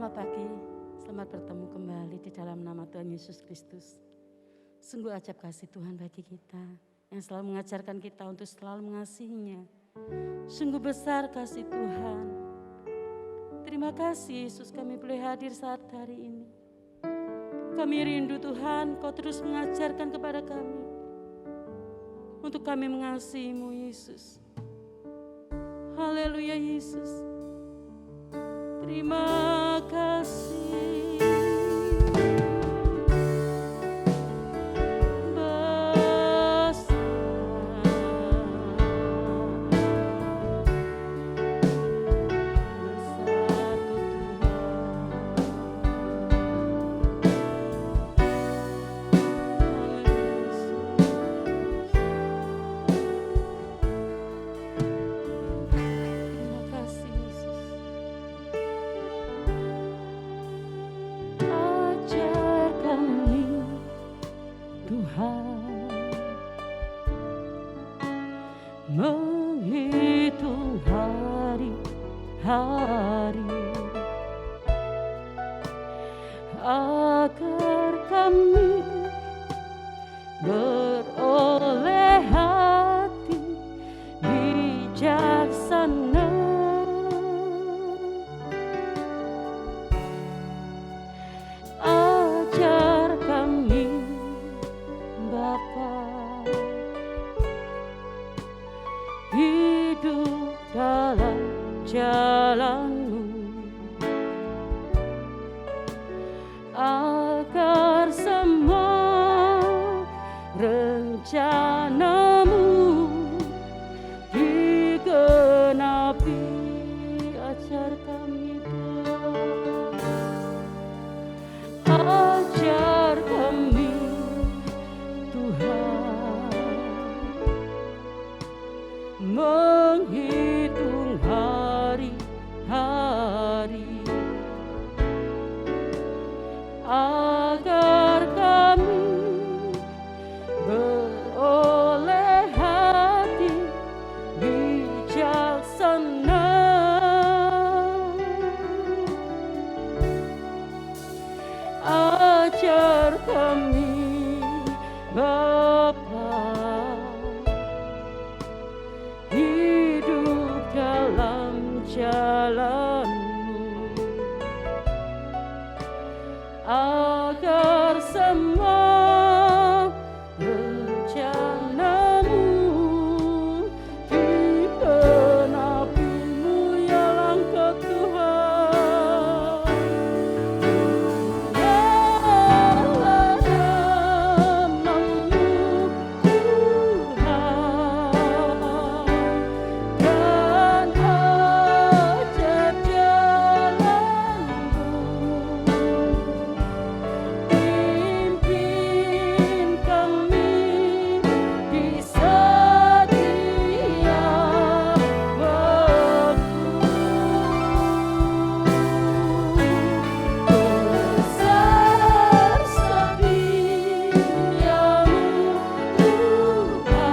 Selamat pagi, selamat bertemu kembali di dalam nama Tuhan Yesus Kristus. Sungguh ajaib kasih Tuhan bagi kita, yang selalu mengajarkan kita untuk selalu mengasihinya. Sungguh besar kasih Tuhan. Terima kasih Yesus, kami boleh hadir saat hari ini. Kami rindu Tuhan, Kau terus mengajarkan kepada kami, untuk kami mengasihi-Mu Yesus. Haleluya Yesus. Terima kasih. Menghitung hari-hari agar kami beroleh hati bijaksana. Ajar kami Bapa, hidup dalam jalan-Mu, agar semua rencana-Mu digenapi. Ajar kami Tuhan, ajar kami Tuhan, menghitung hari-hari agar kami beroleh hati bijaksana. Ajar kami Bapa, hidup dalam jalan-Mu, agar semua rencana-Mu digenapi. Mulialah Engkau Tuhan, mulialah nama-Mu Tuhan, dan ajaib jalan-Mu. Pimpin kami di setiap waktu. Besar setiamu Tuhan,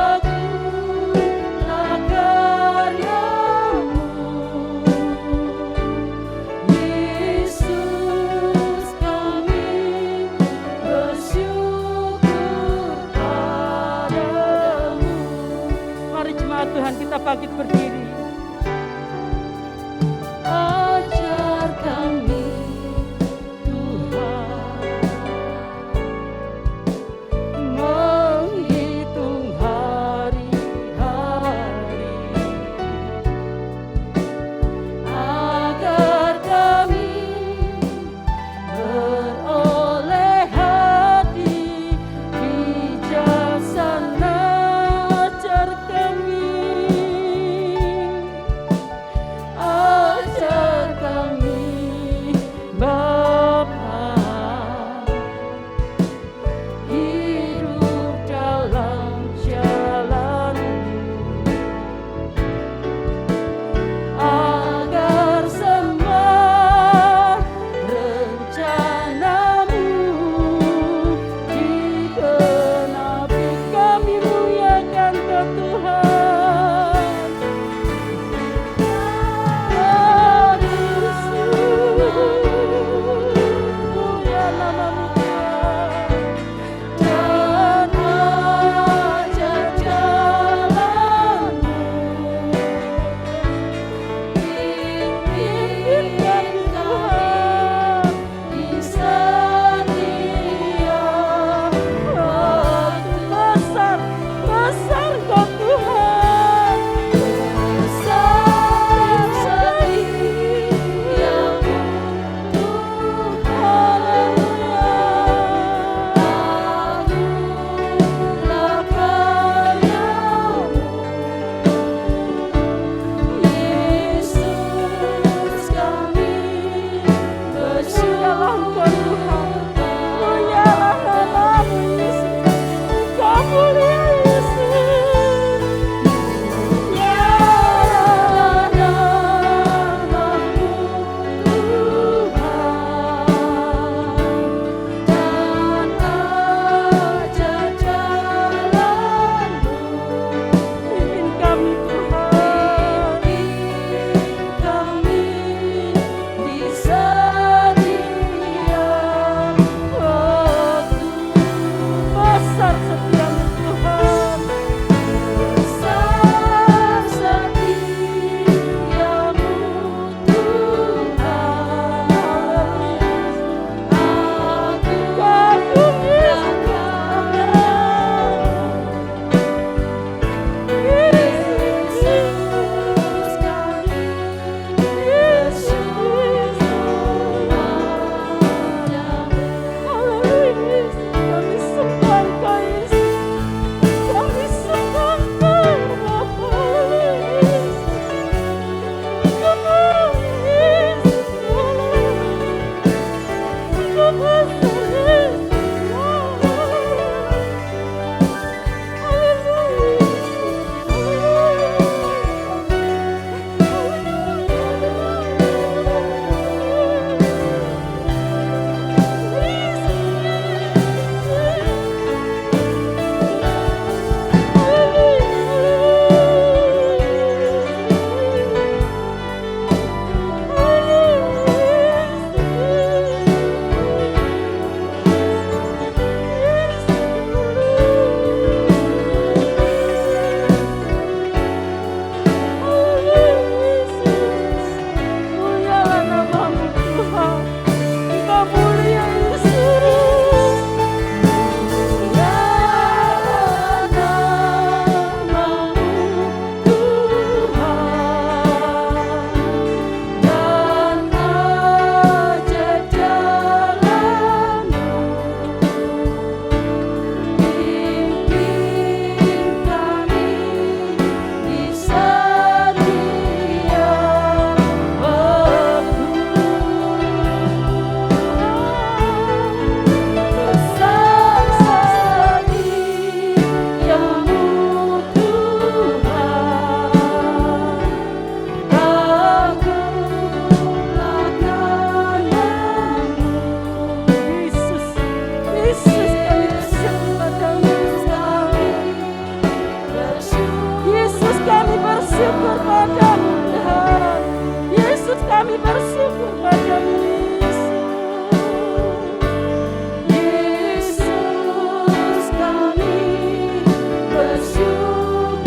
agunglah karya-Mu. Yesus, kami bersyukur padamu. Mari jemaat Tuhan, kita bangkit berdiri. Ajar kami Tuhan, menghitung hari-hari agar kami beroleh hati bijaksana. Ajar kami Kami bersyukur padamu Yesus. Yesus, kami bersyukur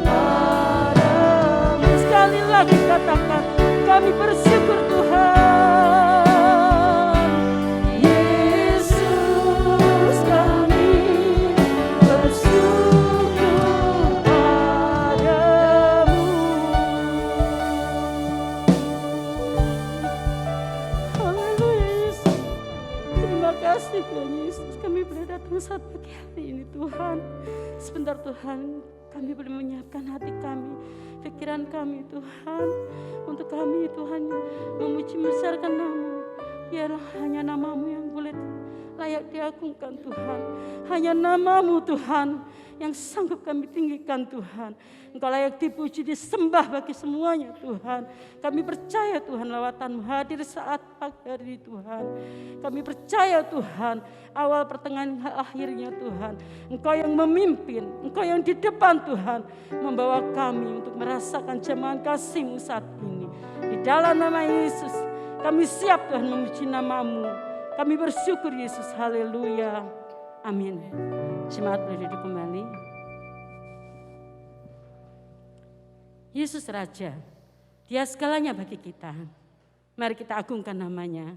padamu. Sekali lagi katakan, kami bersyukur Tuhan. Yesus, kami bersyukur padamu. Haleluya Yesus. Terima kasih Tuhan Yesus. Kami boleh datang saat pagi hari ini Tuhan. Sebentar Tuhan, kami boleh menyiapkan hati kami, pikiran kami Tuhan. Untuk kami Tuhan memuji membesarkan nama-Mu. Biarlah hanya nama-Mu yang boleh layak diagungkan Tuhan. Hanya nama-Mu Tuhan yang sanggup kami tinggikan Tuhan. Engkau layak dipuji, disembah bagi semuanya Tuhan. Kami percaya Tuhan lawatan-Mu hadir saat pagi hari Tuhan. Kami percaya Tuhan awal pertengahan akhirnya Tuhan. Engkau yang memimpin, Engkau yang di depan Tuhan. Membawa kami untuk merasakan jamahan kasih-Mu saat ini. Di dalam nama Yesus kami siap Tuhan memuji nama-Mu. Kami bersyukur Yesus, haleluya, amin. Jemaat boleh duduk kembali. Yesus Raja, Dia segalanya bagi kita. Mari kita agungkan nama-Nya.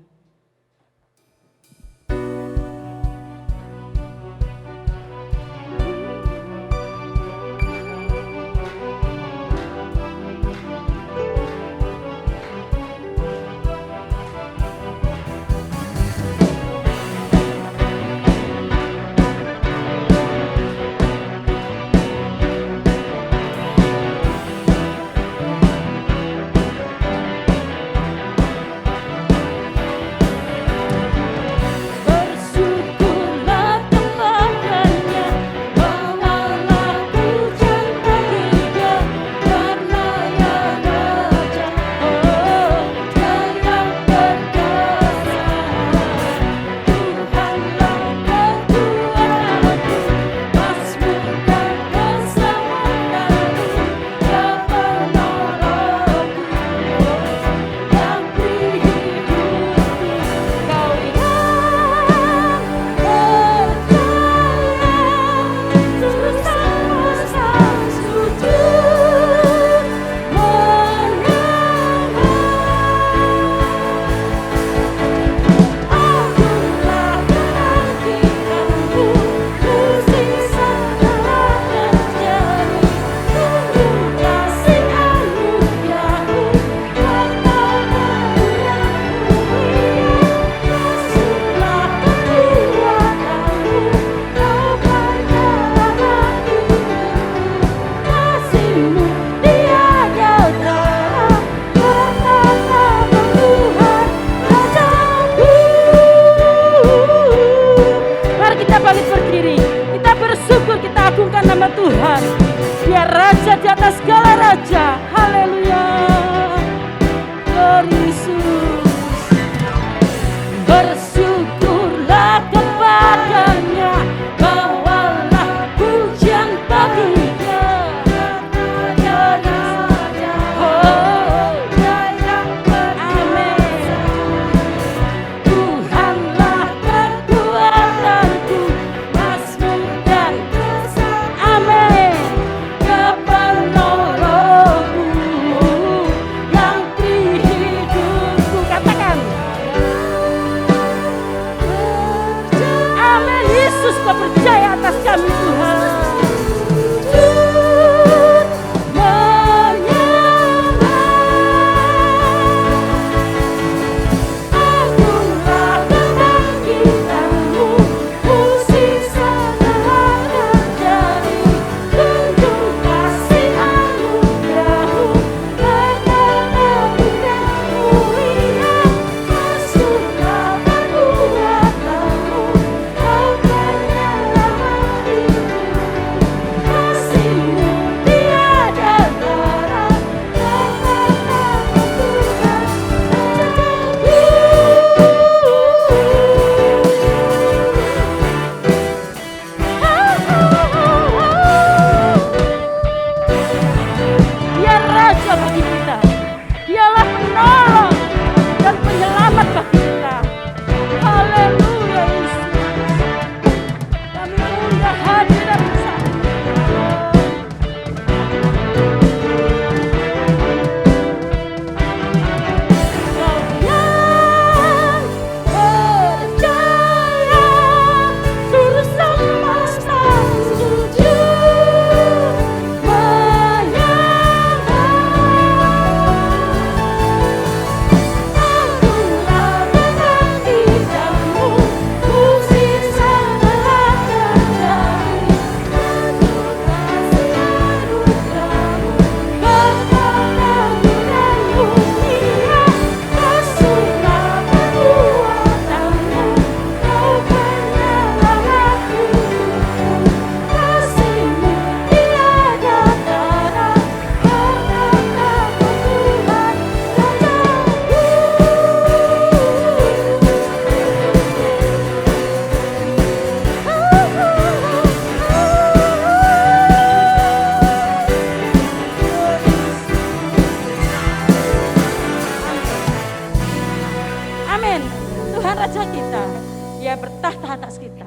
Dia bertahta atas kita.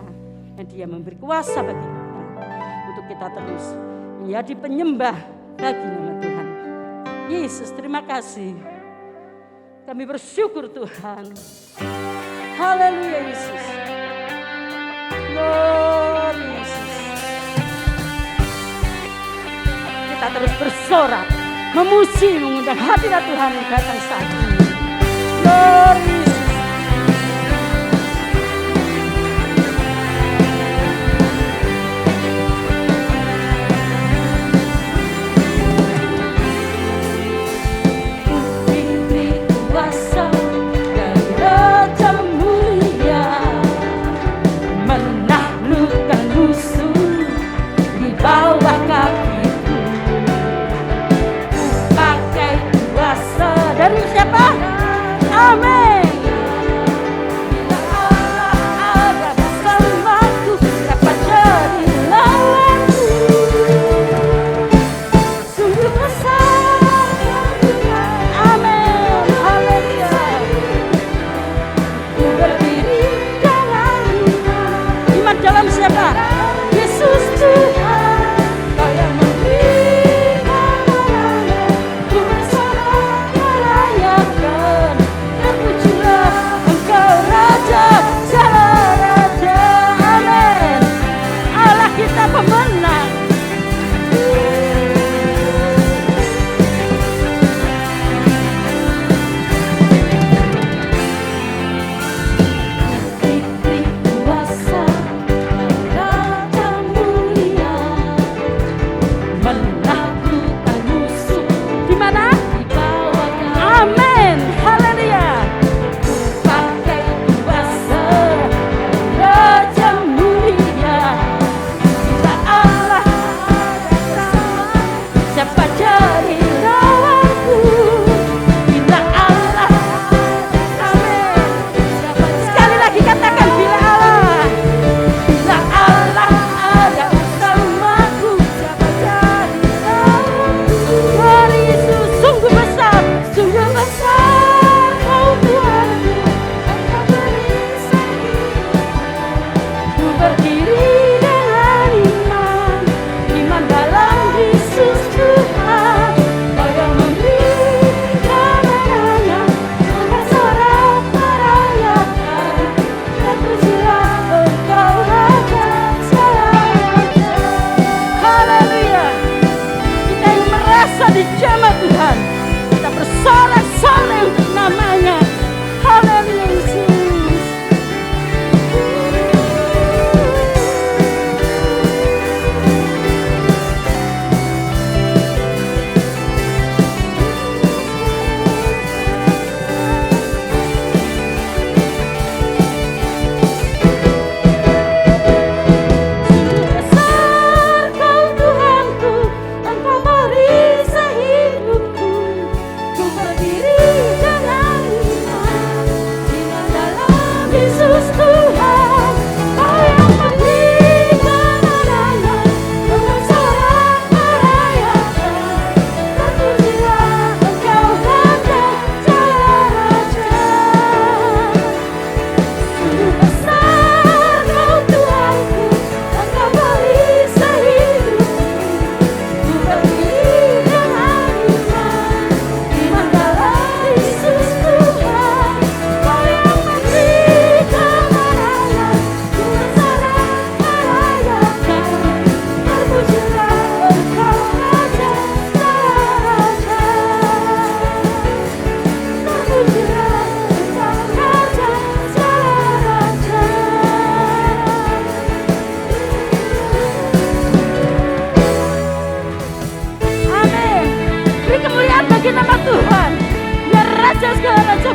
Dan Dia memberi kuasa bagi kita. Untuk kita terus menjadi penyembah bagi nama Tuhan. Yesus, terima kasih. Kami bersyukur Tuhan. Haleluya Yesus. Glory Yesus. Kita terus bersorak, memuji, mengundang hadirat Tuhan yang datang saat ini. Glory Yesus. Dari siapa? Amin. Ada bersamaku, dapat jadi lawanku. Sungguh besar. Amin. Haleluya. Ku berdiri dengan iman dalam siapa? Yesus Tuhan. Kau yang pemenang. Diberi kuasa, Raja mulia, menaklukkan musuh. Di mana? Di bawah. Amin. Haleluya. Pakai kuasa, Raja mulia. Siapa jadi lawanku? Bila Allah. Amin. Sekali lagi katakan bila Allah. Bila Allah ada bersamaku, siapa jadi lawanku? Tuhan Yesus, sungguh besar Kau Tuhanku. Engkau berisai. Ku berdiri dengan iman dalam Yesus Tuhan. Kau yang memberi kemenangan, bersorak merayakan. Terpujilah Engkau Raja Raja. Haleluya. Kita yang merasa dijamah Tuhan, kita bersorak-sorai untuk namanya. Haleluya Yesus.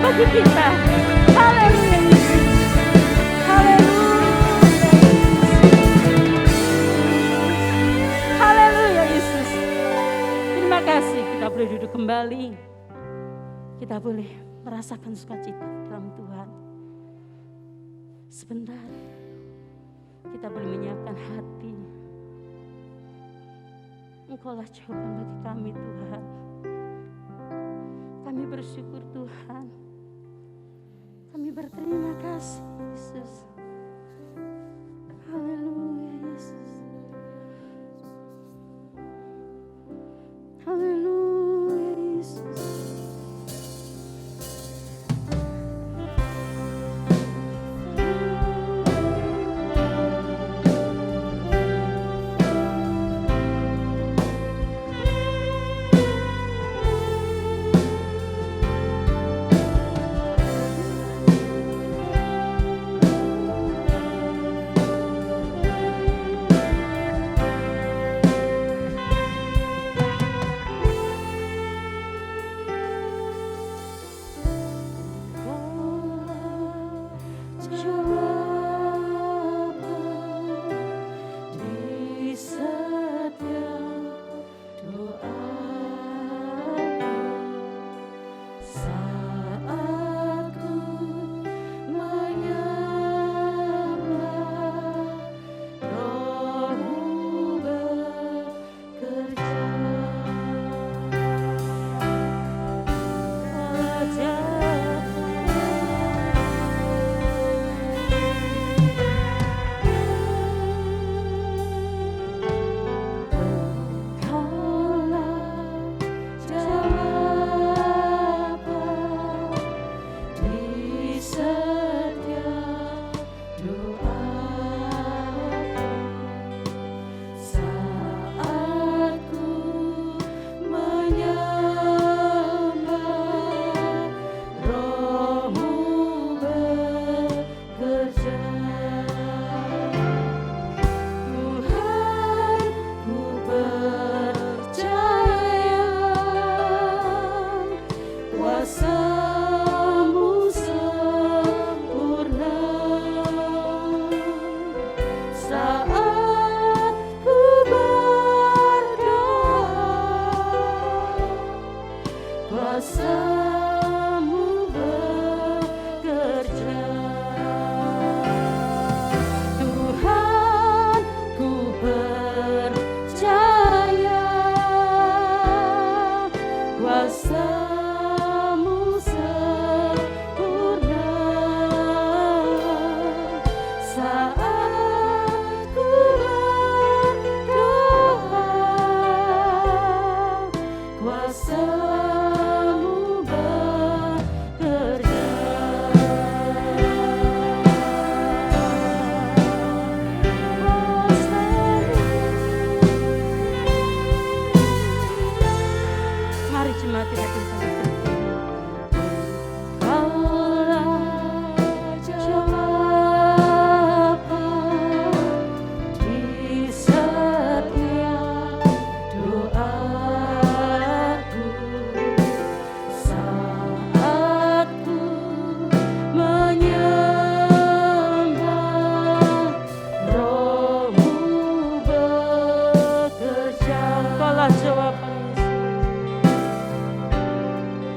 bagi kita. Haleluya Yesus. Haleluya Yesus. Terima kasih kita boleh duduk kembali. Kita boleh merasakan sukacita dalam Tuhan. Sebentar kita boleh menyiapkan hati. Engkaulah jawaban bagi kami Tuhan. Kami bersyukur Tuhan. Kami berterima kasih Yesus. kuasa-Mu bekerja. Tuhan, ku percaya kuasa-Mu sempurna saat ku berdoa. Kuasa-Mu bekerja. Mari jemaat kita bersama. Kaulah jawaban di setiap doaku saat ku menyembah. Roh-Mu bekerja. Kaulah jawaban Yesus.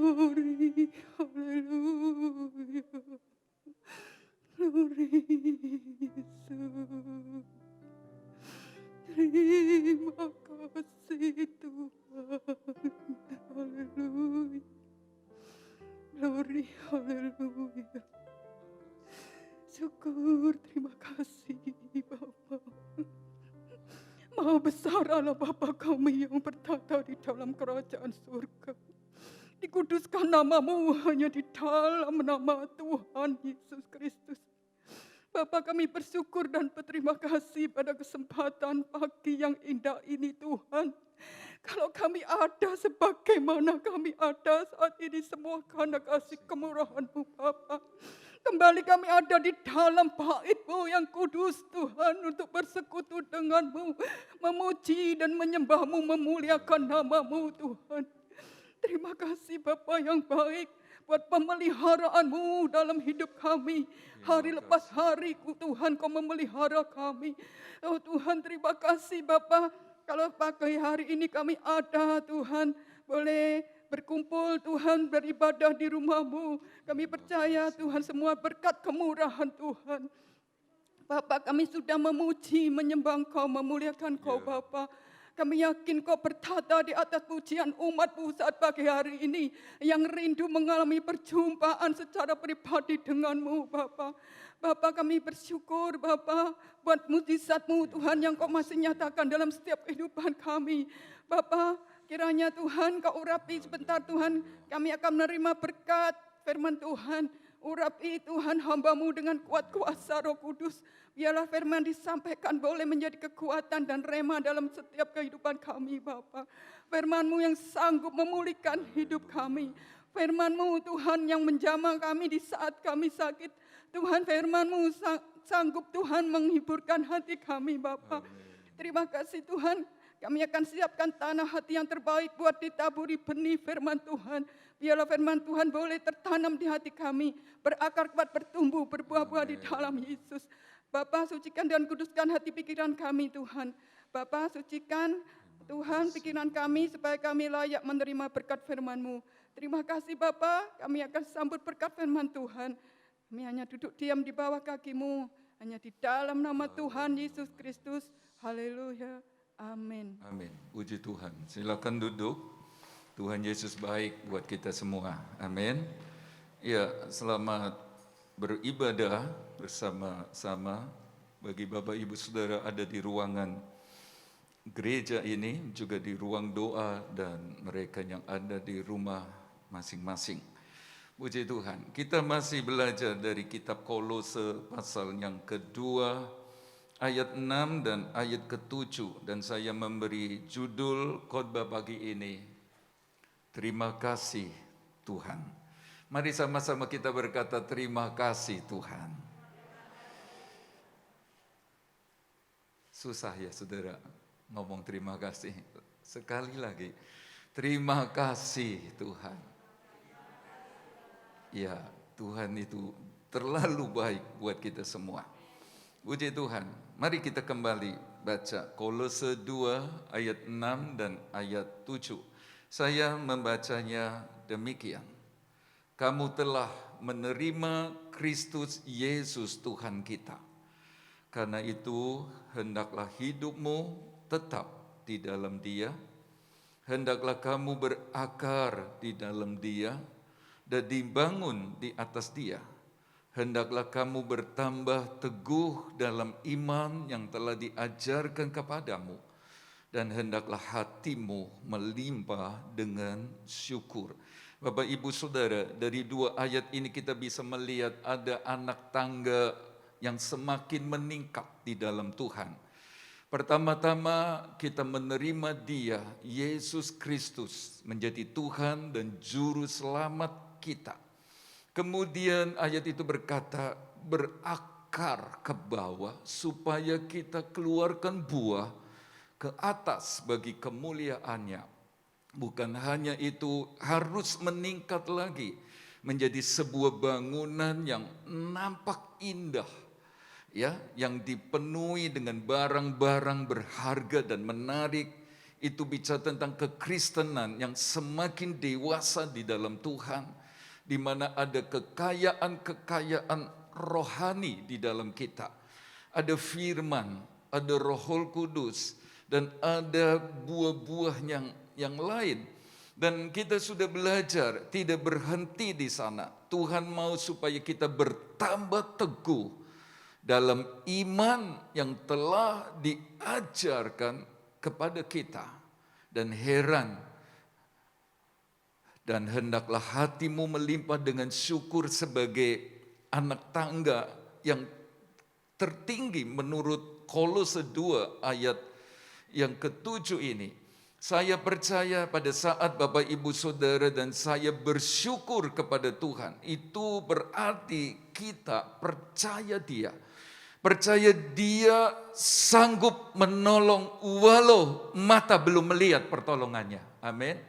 Glory, haleluya. Glory, Yesus. Terima kasih Tuhan. Haleluya. Glory, haleluya. Syukur, terima kasih Bapa. Maha besar Allah Bapa kami yang bertata di dalam kerajaan surga. Dikuduskan namamu hanya di dalam nama Tuhan Yesus Kristus. Bapa, kami bersyukur dan berterima kasih pada kesempatan pagi yang indah ini Tuhan. Kalau kami ada sebagaimana kami ada saat ini semua karena kasih kemurahan-Mu Bapa. Kembali kami ada di dalam bait-Mu yang kudus Tuhan untuk bersekutu dengan-Mu. Memuji dan menyembah-Mu, memuliakan nama-Mu Tuhan. Terima kasih Bapa yang baik buat pemeliharaan-Mu dalam hidup kami. Hari lepas hari Tuhan Kau memelihara kami. Oh Tuhan, terima kasih Bapa. Kalau pagi hari ini kami ada Tuhan, boleh berkumpul Tuhan, beribadah di rumah-Mu. Kami percaya Tuhan semua berkat kemurahan Tuhan. Bapa, kami sudah memuji, menyembah Kau, memuliakan Kau Bapa. Kami yakin Kau bertata di atas pujian umat-Mu saat pagi hari ini yang rindu mengalami perjumpaan secara pribadi dengan-Mu Bapa. Bapa, kami bersyukur Bapa buat mujizat-Mu Tuhan yang Kau masih nyatakan dalam setiap kehidupan kami. Bapa, kiranya Tuhan Kau urapi sebentar Tuhan, kami akan menerima berkat firman Tuhan. Urapi Tuhan hamba-Mu dengan kuat kuasa Roh Kudus. Biarlah firman disampaikan boleh menjadi kekuatan dan rema dalam setiap kehidupan kami Bapa. Firman-Mu yang sanggup memulihkan hidup kami. Firman-Mu Tuhan yang menjamah kami di saat kami sakit. Tuhan, firman-Mu sanggup Tuhan menghiburkan hati kami Bapa. Terima kasih Tuhan. Kami akan siapkan tanah hati yang terbaik buat ditaburi benih firman Tuhan. Biarlah firman Tuhan boleh tertanam di hati kami. Berakar kuat, bertumbuh, berbuah-buah di dalam Yesus. Bapa, sucikan dan kuduskan hati pikiran kami Tuhan. Bapa, sucikan Tuhan pikiran kami supaya kami layak menerima berkat firman-Mu. Terima kasih Bapa, kami akan sambut berkat firman Tuhan. Kami hanya duduk diam di bawah kaki-Mu. Hanya di dalam nama Tuhan Yesus Kristus. Haleluya. Amin. Amin. Puji Tuhan. Silakan duduk. Tuhan Yesus baik buat kita semua. Amin. Ya, selamat beribadah bersama-sama bagi Bapak Ibu Saudara ada di ruangan gereja ini, juga di ruang doa dan mereka yang ada di rumah masing-masing. Puji Tuhan. Kita masih belajar dari kitab Kolose pasal yang kedua, ayat 6 dan ayat ke-7, dan saya memberi judul khotbah pagi ini, Terima kasih Tuhan. Mari sama-sama kita berkata terima kasih Tuhan. Susah ya saudara ngomong terima kasih. Sekali lagi, terima kasih Tuhan. Ya, Tuhan itu terlalu baik buat kita semua. Puji Tuhan. Mari kita kembali baca Kolose 2 ayat 6 dan ayat 7. Saya membacanya demikian. Kamu telah menerima Kristus Yesus Tuhan kita. Karena itu hendaklah hidupmu tetap di dalam Dia. Hendaklah kamu berakar di dalam Dia dan dibangun di atas Dia. Hendaklah kamu bertambah teguh dalam iman yang telah diajarkan kepadamu, dan hendaklah hatimu melimpah dengan syukur. Bapak Ibu Saudara, dari dua ayat ini kita bisa melihat ada anak tangga yang semakin meningkat di dalam Tuhan. Pertama-tama kita menerima Dia, Yesus Kristus, menjadi Tuhan dan Juru Selamat kita. Kemudian ayat itu berkata, berakar ke bawah supaya kita keluarkan buah ke atas bagi kemuliaannya. Bukan hanya itu, harus meningkat lagi menjadi sebuah bangunan yang nampak indah, ya, yang dipenuhi dengan barang-barang berharga dan menarik Itu bicara tentang kekristenan yang semakin dewasa di dalam Tuhan, di mana ada kekayaan rohani di dalam kita. Ada firman, ada Roh Kudus, dan ada buah-buah yang lain. Dan kita sudah belajar, tidak berhenti di sana. Tuhan mau supaya kita bertambah teguh dalam iman yang telah diajarkan kepada kita. Dan heran, dan hendaklah hatimu melimpah dengan syukur sebagai anak tangga yang tertinggi menurut Kolose 2 ayat yang ke-7 ini. Saya percaya pada saat Bapak Ibu Saudara dan saya bersyukur kepada Tuhan, itu berarti kita percaya Dia. Percaya Dia sanggup menolong walau mata belum melihat pertolongannya. Amin.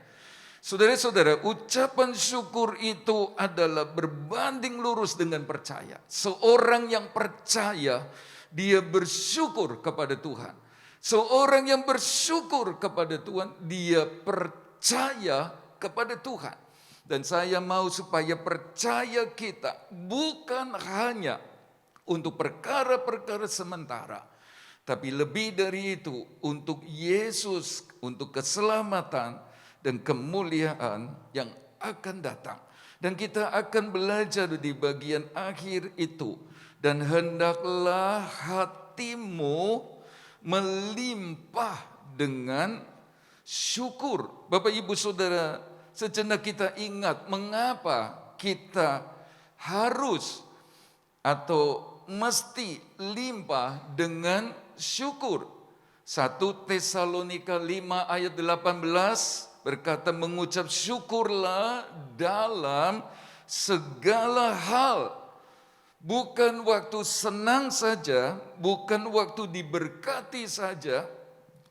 Saudara-saudara, ucapan syukur itu adalah berbanding lurus dengan percaya. Seorang yang percaya, dia bersyukur kepada Tuhan. Seorang yang bersyukur kepada Tuhan, dia percaya kepada Tuhan. Dan saya mau supaya percaya kita bukan hanya untuk perkara-perkara sementara, tapi lebih dari itu untuk Yesus, untuk keselamatan dan kemuliaan yang akan datang. Dan kita akan belajar di bagian akhir itu. Dan hendaklah hatimu melimpah dengan syukur. Bapak Ibu Saudara, sejenak kita ingat mengapa kita harus atau mesti limpah dengan syukur. 1 Tesalonika 5 ayat 18 berkata, mengucap syukurlah dalam segala hal. Bukan waktu senang saja, bukan waktu diberkati saja,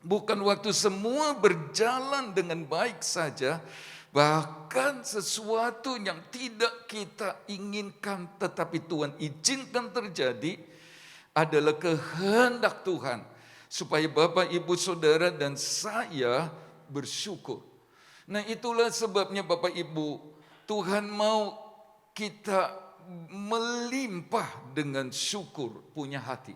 bukan waktu semua berjalan dengan baik saja, bahkan sesuatu yang tidak kita inginkan tetapi Tuhan izinkan terjadi adalah kehendak Tuhan supaya Bapak, Ibu, Saudara dan saya bersyukur. Nah, itulah sebabnya Bapak Ibu, Tuhan mau kita melimpah dengan syukur, punya hati.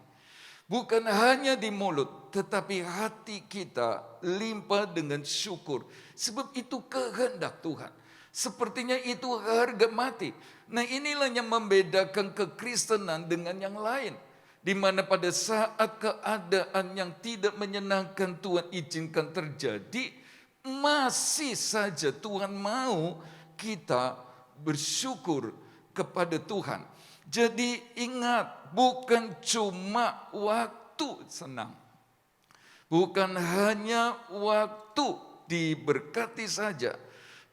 Bukan hanya di mulut, tetapi hati kita limpah dengan syukur. Sebab itu kehendak Tuhan. Sepertinya itu harga mati. Nah, inilah yang membedakan kekristenan dengan yang lain. Di mana pada saat keadaan yang tidak menyenangkan Tuhan izinkan terjadi, masih saja Tuhan mau kita bersyukur kepada Tuhan. Jadi ingat, bukan cuma waktu senang. Bukan hanya waktu diberkati saja.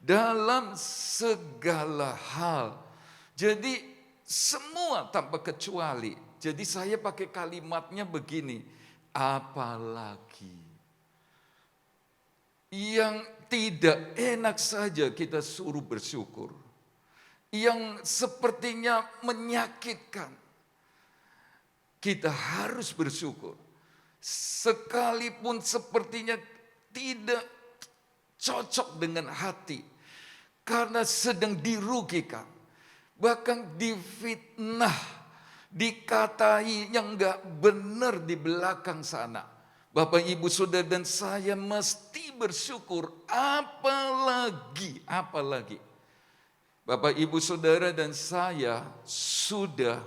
Dalam segala hal. Jadi semua tanpa kecuali. Jadi saya pakai kalimatnya begini. Apalagi yang tidak enak saja kita suruh bersyukur. Yang sepertinya menyakitkan, kita harus bersyukur. Sekalipun sepertinya tidak cocok dengan hati, karena sedang dirugikan, bahkan difitnah, dikatai yang gak benar di belakang sana. Bapak, Ibu, Saudara dan saya mesti bersyukur, apalagi. Bapak, Ibu, Saudara dan saya sudah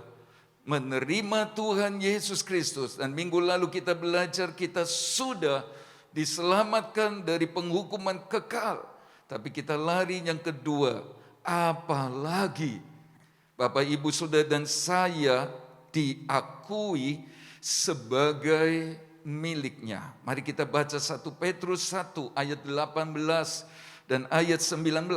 menerima Tuhan Yesus Kristus. Dan minggu lalu kita belajar kita sudah diselamatkan dari penghukuman kekal. Tapi kita lari yang kedua, apalagi Bapak, Ibu, Saudara dan saya diakui sebagai miliknya. Mari kita baca 1 Petrus 1 ayat 18 dan ayat 19.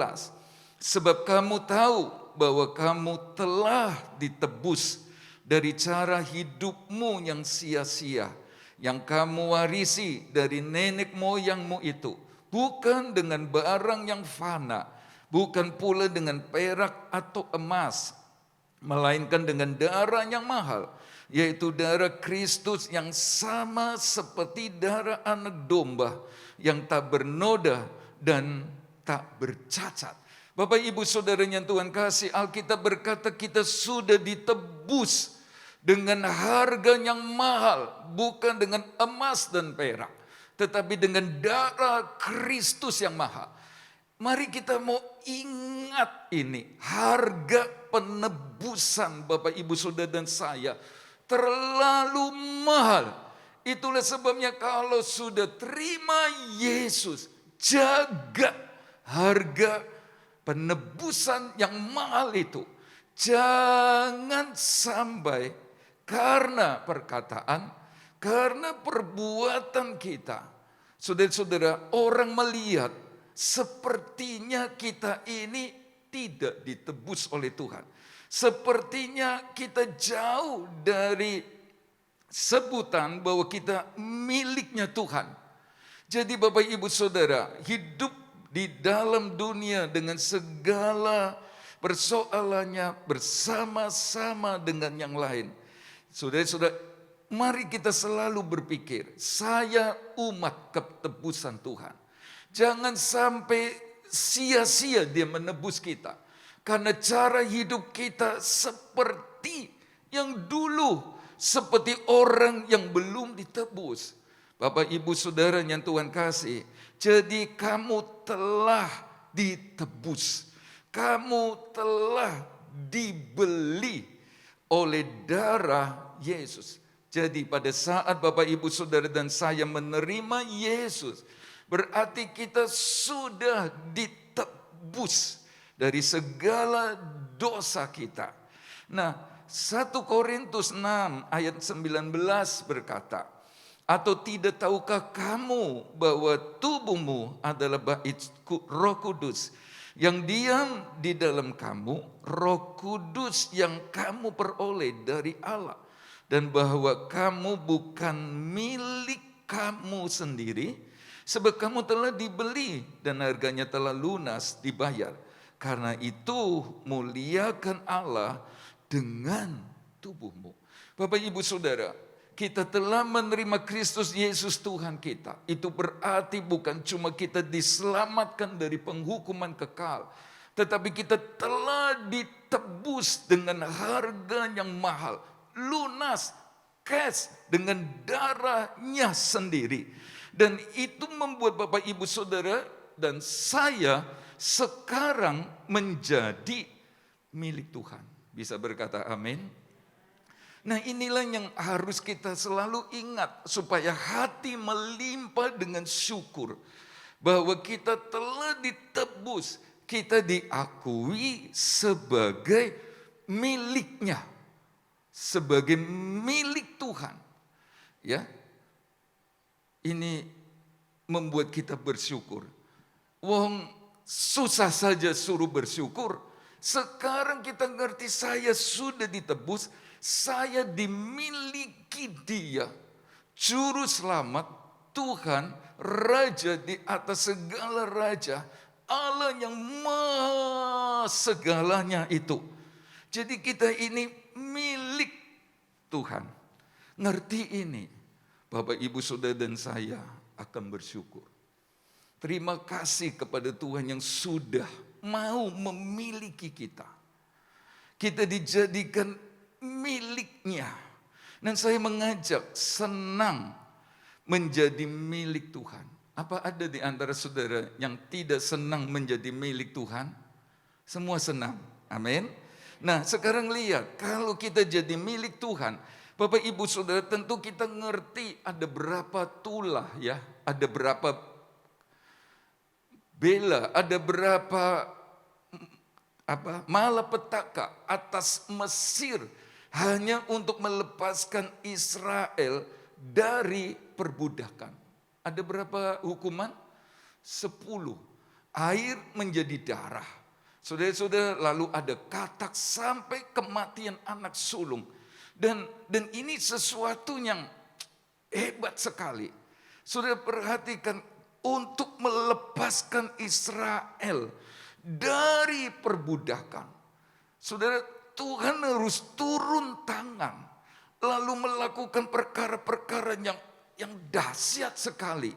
Sebab kamu tahu bahwa kamu telah ditebus dari cara hidupmu yang sia-sia, yang kamu warisi dari nenek moyangmu itu, bukan dengan barang yang fana, bukan pula dengan perak atau emas, melainkan dengan darah yang mahal, yaitu darah Kristus yang sama seperti darah anak domba yang tak bernoda dan tak bercacat. Bapak Ibu Saudara yang Tuhan kasih, Alkitab berkata kita sudah ditebus dengan harga yang mahal, bukan dengan emas dan perak, tetapi dengan darah Kristus yang mahal. Mari kita mau ingat ini, harga penebusan Bapak Ibu Saudara dan saya terlalu mahal. Itulah sebabnya kalau sudah terima Yesus, jaga harga penebusan yang mahal itu. Jangan sampai karena perkataan, karena perbuatan kita, saudara-saudara, orang melihat sepertinya kita ini tidak ditebus oleh Tuhan. Sepertinya kita jauh dari sebutan bahwa kita miliknya Tuhan. Jadi Bapak Ibu Saudara, hidup di dalam dunia dengan segala persoalannya bersama-sama dengan yang lain. Saudara-saudara, mari kita selalu berpikir, saya umat ketebusan Tuhan. Jangan sampai sia-sia dia menebus kita. Karena cara hidup kita seperti yang dulu. Seperti orang yang belum ditebus. Bapak Ibu Saudara yang Tuhan kasih. Jadi kamu telah ditebus. Kamu telah dibeli oleh darah Yesus. Jadi pada saat Bapak Ibu Saudara dan saya menerima Yesus, berarti kita sudah ditebus dari segala dosa kita. Nah, 1 Korintus 6 ayat 19 berkata, atau tidak tahukah kamu bahwa tubuhmu adalah bait Roh Kudus yang diam di dalam kamu, Roh Kudus yang kamu peroleh dari Allah, dan bahwa kamu bukan milik kamu sendiri, sebab kamu telah dibeli dan harganya telah lunas dibayar. Karena itu muliakan Allah dengan tubuhmu. Bapak Ibu Saudara, kita telah menerima Kristus Yesus Tuhan kita. Itu berarti bukan cuma kita diselamatkan dari penghukuman kekal, tetapi kita telah ditebus dengan harga yang mahal, lunas, cash, dengan darahnya sendiri. Dan itu membuat Bapak Ibu Saudara dan saya sekarang menjadi milik Tuhan. Bisa berkata amin? Nah, inilah yang harus kita selalu ingat supaya hati melimpah dengan syukur bahwa kita telah ditebus, kita diakui sebagai miliknya, sebagai milik Tuhan. Ya. Ini membuat kita bersyukur. Wong susah saja suruh bersyukur. Sekarang kita ngerti saya sudah ditebus, saya dimiliki Dia, Juru Selamat, Tuhan, Raja di atas segala raja, Allah yang maha segalanya itu. Jadi kita ini milik Tuhan. Ngerti ini, Bapak Ibu Saudara dan saya akan bersyukur. Terima kasih kepada Tuhan yang sudah mau memiliki kita. Kita dijadikan miliknya. Dan saya mengajak senang menjadi milik Tuhan. Apa ada di antara saudara yang tidak senang menjadi milik Tuhan? Semua senang. Amin. Nah, sekarang lihat, kalau kita jadi milik Tuhan, Bapak Ibu Saudara, tentu kita ngerti ada berapa tulah ya, ada berapa bela, ada berapa malapetaka atas Mesir hanya untuk melepaskan Israel dari perbudakan. Ada berapa hukuman? 10. Air menjadi darah. Saudara-saudara, lalu ada katak sampai kematian anak sulung. Dan ini sesuatu yang hebat sekali. Saudara perhatikan, untuk melepaskan Israel dari perbudakan. Saudara, Tuhan harus turun tangan, lalu melakukan perkara-perkara yang dahsyat sekali.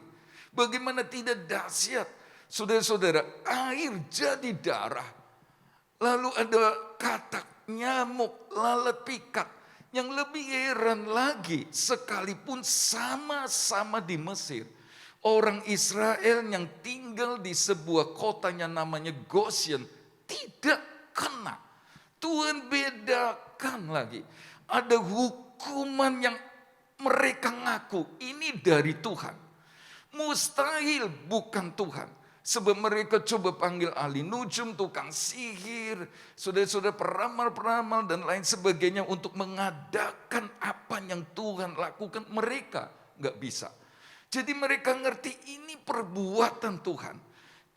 Bagaimana tidak dahsyat? Saudara-saudara, air jadi darah. Lalu ada katak, nyamuk, lalat pikat. Yang lebih heran lagi, sekalipun sama-sama di Mesir, orang Israel yang tinggal di sebuah kotanya namanya Goshen tidak kena. Tuhan bedakan lagi. Ada hukuman yang mereka ngaku ini dari Tuhan. Mustahil bukan Tuhan. Sebab mereka coba panggil ahli nujum, tukang sihir, saudara-saudara peramal-peramal dan lain sebagainya untuk mengadakan apa yang Tuhan lakukan. Mereka nggak bisa. Jadi mereka ngerti ini perbuatan Tuhan.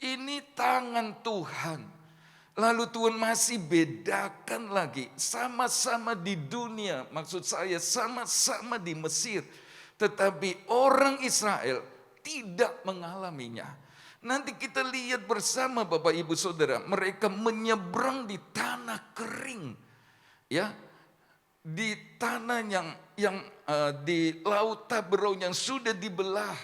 Ini tangan Tuhan. Lalu Tuhan masih bedakan lagi. Sama-sama di dunia, maksud saya sama-sama di Mesir. Tetapi orang Israel tidak mengalaminya. Nanti kita lihat bersama Bapak Ibu Saudara, mereka menyeberang di tanah kering. Ya, di tanah yang di laut Taberau yang sudah dibelah.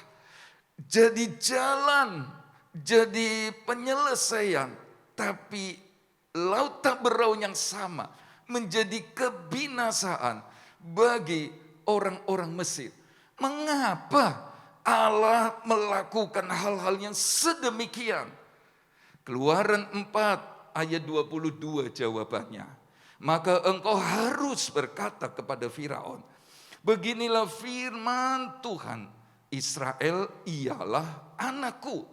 Jadi jalan, jadi penyelesaian, tapi laut Taberau yang sama menjadi kebinasaan bagi orang-orang Mesir. Mengapa Allah melakukan hal-hal yang sedemikian? Keluaran 4 ayat 22 jawabannya. Maka engkau harus berkata kepada Firaun, beginilah firman Tuhan, Israel ialah anakku,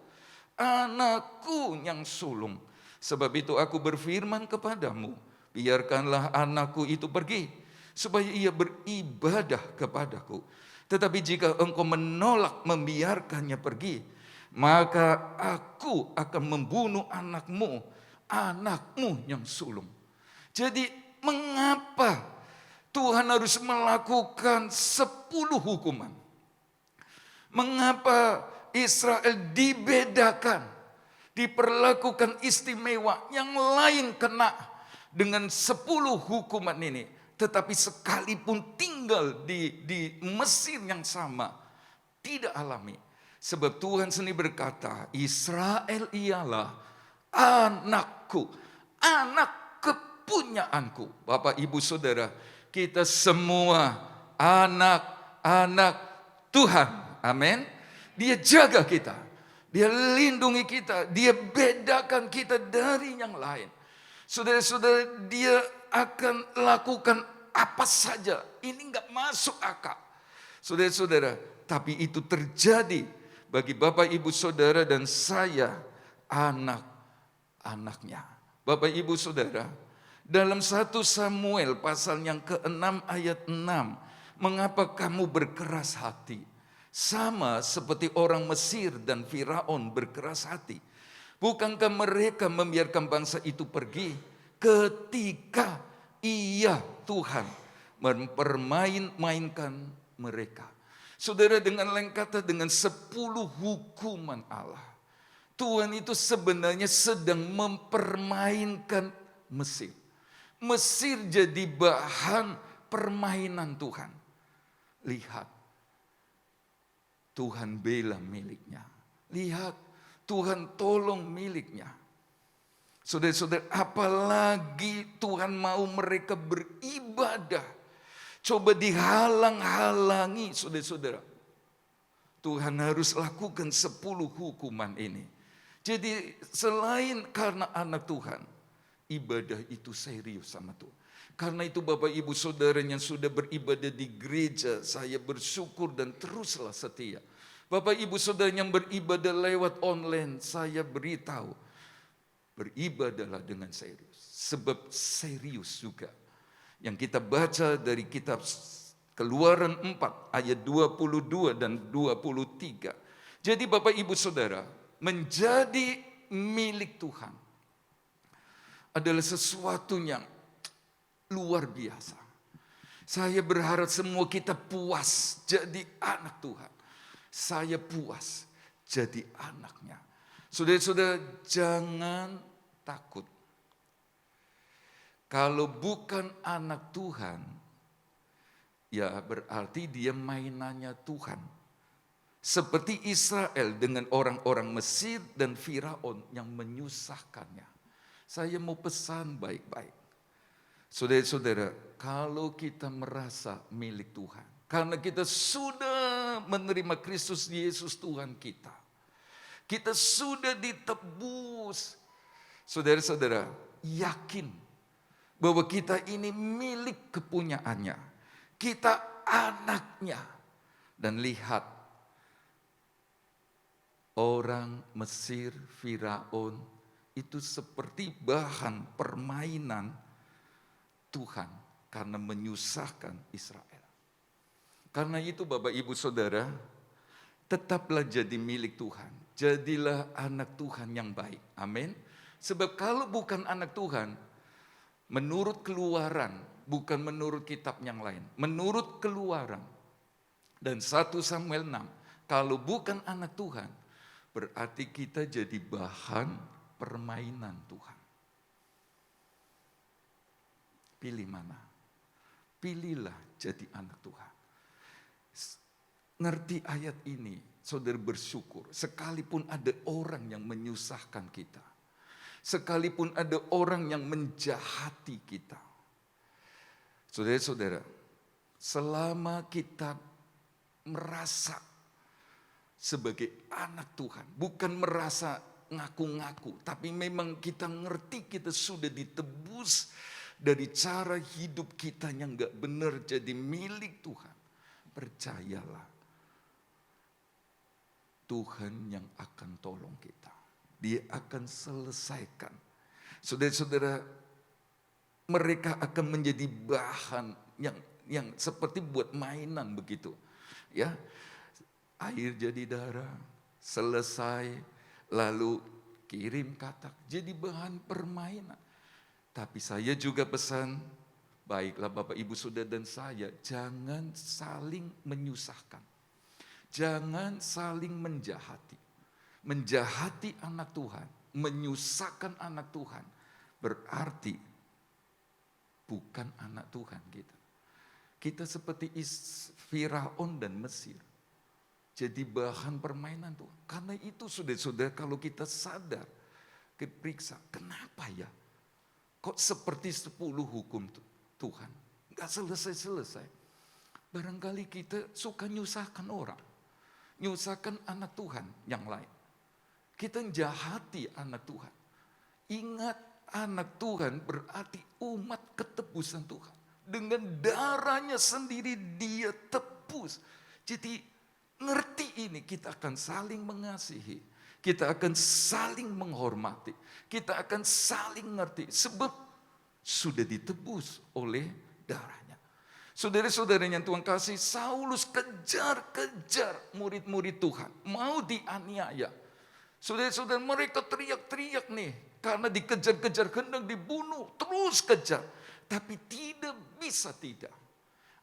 anakku yang sulung. Sebab itu aku berfirman kepadamu, biarkanlah anakku itu pergi, supaya ia beribadah kepadaku. Tetapi jika engkau menolak membiarkannya pergi, maka aku akan membunuh anakmu, anakmu yang sulung. Jadi mengapa Tuhan harus melakukan 10 hukuman? Mengapa Israel dibedakan, diperlakukan istimewa, yang lain kena dengan 10 hukuman ini? Tetapi sekalipun tinggal di Mesir yang sama, tidak alami. Sebab Tuhan sendiri berkata, Israel ialah anakku, anak kepunyaanku. Bapak Ibu Saudara, kita semua anak-anak Tuhan. Amin. Dia jaga kita, dia lindungi kita, dia bedakan kita dari yang lain. Saudara-saudara, dia akan lakukan apa saja. Ini enggak masuk akal. Saudara-saudara, tapi itu terjadi bagi Bapak Ibu Saudara dan saya, anak-anaknya. Bapak Ibu Saudara, dalam 1 Samuel pasal yang ke-6 ayat 6, mengapa kamu berkeras hati? Sama seperti orang Mesir dan Firaun berkeras hati. Bukankah mereka membiarkan bangsa itu pergi ketika Tuhan mempermain-mainkan mereka? Saudara, dengan lain kata, dengan 10 hukuman Allah, Tuhan itu sebenarnya sedang mempermainkan Mesir. Mesir jadi bahan permainan Tuhan. Lihat, Tuhan bela miliknya. Lihat, Tuhan tolong miliknya. Saudara-saudara, apalagi Tuhan mau mereka beribadah, coba dihalang-halangi, saudara-saudara. Tuhan harus lakukan 10 hukuman ini. Jadi selain karena anak Tuhan, ibadah itu serius sama Tuhan. Karena itu Bapak Ibu Saudara yang sudah beribadah di gereja, saya bersyukur dan teruslah setia. Bapak Ibu Saudara yang beribadah lewat online, saya beritahu, beribadahlah dengan serius. Sebab serius juga yang kita baca dari kitab Keluaran 4 ayat 22 dan 23. Jadi Bapak Ibu Saudara, menjadi milik Tuhan adalah sesuatu yang luar biasa. Saya berharap semua kita puas jadi anak Tuhan. Saya puas jadi anaknya. Saudara-saudara, jangan takut. Kalau bukan anak Tuhan, ya berarti dia mainannya Tuhan. Seperti Israel dengan orang-orang Mesir dan Firaun yang menyusahkannya. Saya mau pesan baik-baik. Saudara-saudara, kalau kita merasa milik Tuhan, karena kita sudah menerima Kristus Yesus Tuhan kita, kita sudah ditebus. Saudara-saudara, yakin bahwa kita ini milik kepunyaannya. Kita anaknya. Dan lihat, orang Mesir, Firaun, itu seperti bahan permainan Tuhan karena menyusahkan Israel. Karena itu Bapak Ibu Saudara, tetaplah jadi milik Tuhan. Jadilah anak Tuhan yang baik. Amin. Sebab kalau bukan anak Tuhan, menurut Keluaran, bukan menurut kitab yang lain, menurut Keluaran dan 1 Samuel 6, kalau bukan anak Tuhan, berarti kita jadi bahan permainan Tuhan. Pilih mana? Pilihlah jadi anak Tuhan. Ngerti ayat ini, saudara bersyukur. Sekalipun ada orang yang menyusahkan kita. Sekalipun ada orang yang menjahati kita. Saudara-saudara, selama kita merasa sebagai anak Tuhan, bukan merasa ngaku-ngaku, tapi memang kita ngerti kita sudah ditebus dari cara hidup kita yang gak benar jadi milik Tuhan. Percayalah, Tuhan yang akan tolong kita. Dia akan selesaikan. Saudara-saudara, mereka akan menjadi bahan yang seperti buat mainan begitu. Ya, air jadi darah, selesai, lalu kirim katak, jadi bahan permainan. Tapi saya juga pesan, baiklah Bapak Ibu Saudara dan saya, jangan saling menyusahkan. Jangan saling menjahati. Menjahati anak Tuhan, menyusahkan anak Tuhan, berarti bukan anak Tuhan kita. Kita seperti Firaun dan Mesir. Jadi bahan permainan Tuhan. Karena itu saudara-saudara, kalau kita sadar, diperiksa, kenapa ya? Kok seperti 10 hukum Tuhan? Gak selesai-selesai. Barangkali kita suka nyusahkan orang. Nyusahkan anak Tuhan yang lain. Kita jahati anak Tuhan. Ingat, anak Tuhan berarti umat ketebusan Tuhan. Dengan darahnya sendiri dia tebus. Jadi ngerti ini, kita akan saling mengasihi. Kita akan saling menghormati. Kita akan saling ngerti. Sebab sudah ditebus oleh darahnya. Saudara-saudara yang Tuhan kasih, Saulus kejar-kejar murid-murid Tuhan. Mau dianiaya. Saudara-saudara, mereka teriak-teriak nih. Karena dikejar-kejar, hendak dibunuh. Terus kejar. Tapi tidak bisa tidak.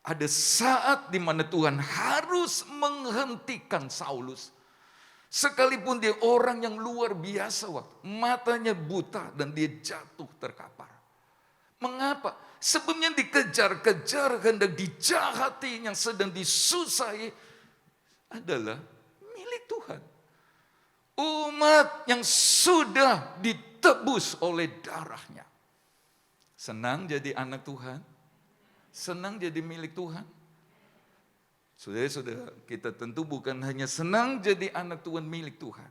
Ada saat di mana Tuhan harus menghentikan Saulus. Sekalipun dia orang yang luar biasa waktu. Matanya buta dan dia jatuh terkapar. Mengapa? Sebelumnya dikejar-kejar, hendak dijahati, yang sedang disusahi adalah milik Tuhan. Umat yang sudah ditebus oleh darahnya. Senang jadi anak Tuhan? Senang jadi milik Tuhan? Saudara-saudara, kita tentu bukan hanya senang jadi anak Tuhan, milik Tuhan.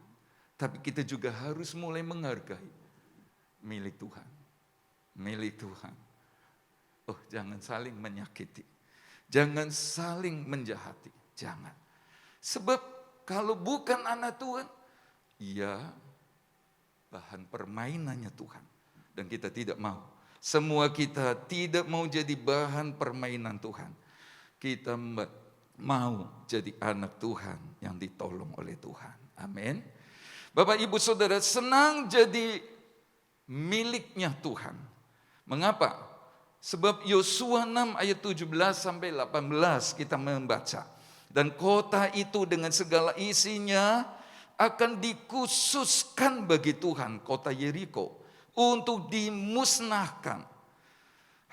Tapi kita juga harus mulai menghargai milik Tuhan. Milik Tuhan. Oh, jangan saling menyakiti. Jangan saling menjahati. Jangan. Sebab kalau bukan anak Tuhan, ia bahan permainannya Tuhan. Dan kita tidak mau. Semua kita tidak mau jadi bahan permainan Tuhan. Kita mau jadi anak Tuhan yang ditolong oleh Tuhan. Amin. Bapak Ibu Saudara, senang jadi miliknya Tuhan. Mengapa? Sebab Yosua 6 ayat 17 sampai 18 kita membaca. Dan kota itu dengan segala isinya akan dikhususkan bagi Tuhan, kota Yeriko, untuk dimusnahkan.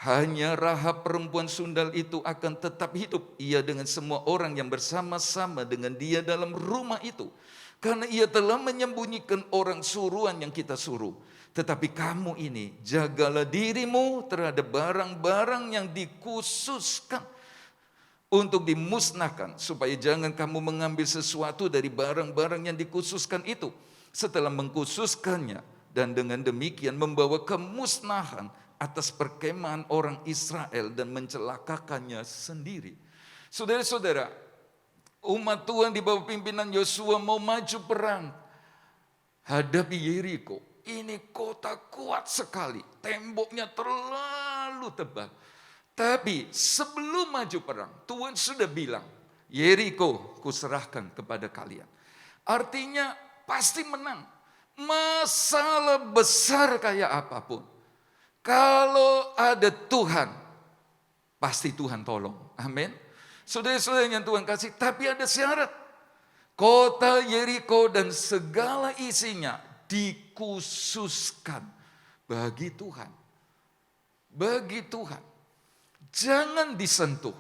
Hanya Rahab perempuan sundal itu akan tetap hidup. Ia dengan semua orang yang bersama-sama dengan dia dalam rumah itu. Karena ia telah menyembunyikan orang suruhan yang kita suruh. Tetapi kamu ini, jagalah dirimu terhadap barang-barang yang dikhususkan untuk dimusnahkan. Supaya jangan kamu mengambil sesuatu dari barang-barang yang dikhususkan itu. Setelah mengkhususkannya dan dengan demikian membawa kemusnahan atas perkemahan orang Israel dan mencelakakannya sendiri. Saudara-saudara, umat Tuhan di bawah pimpinan Yosua mau maju perang hadapi Yeriko. Ini kota kuat sekali, temboknya terlalu tebal. Tapi sebelum maju perang, Tuhan sudah bilang, Yeriko kuserahkan kepada kalian. Artinya pasti menang. Masalah besar kayak apapun, kalau ada Tuhan, pasti Tuhan tolong. Amin. Saudara-saudara yang Tuhan kasih, tapi ada syarat. Kota Yeriko dan segala isinya dikhususkan bagi Tuhan. Bagi Tuhan. Jangan disentuh.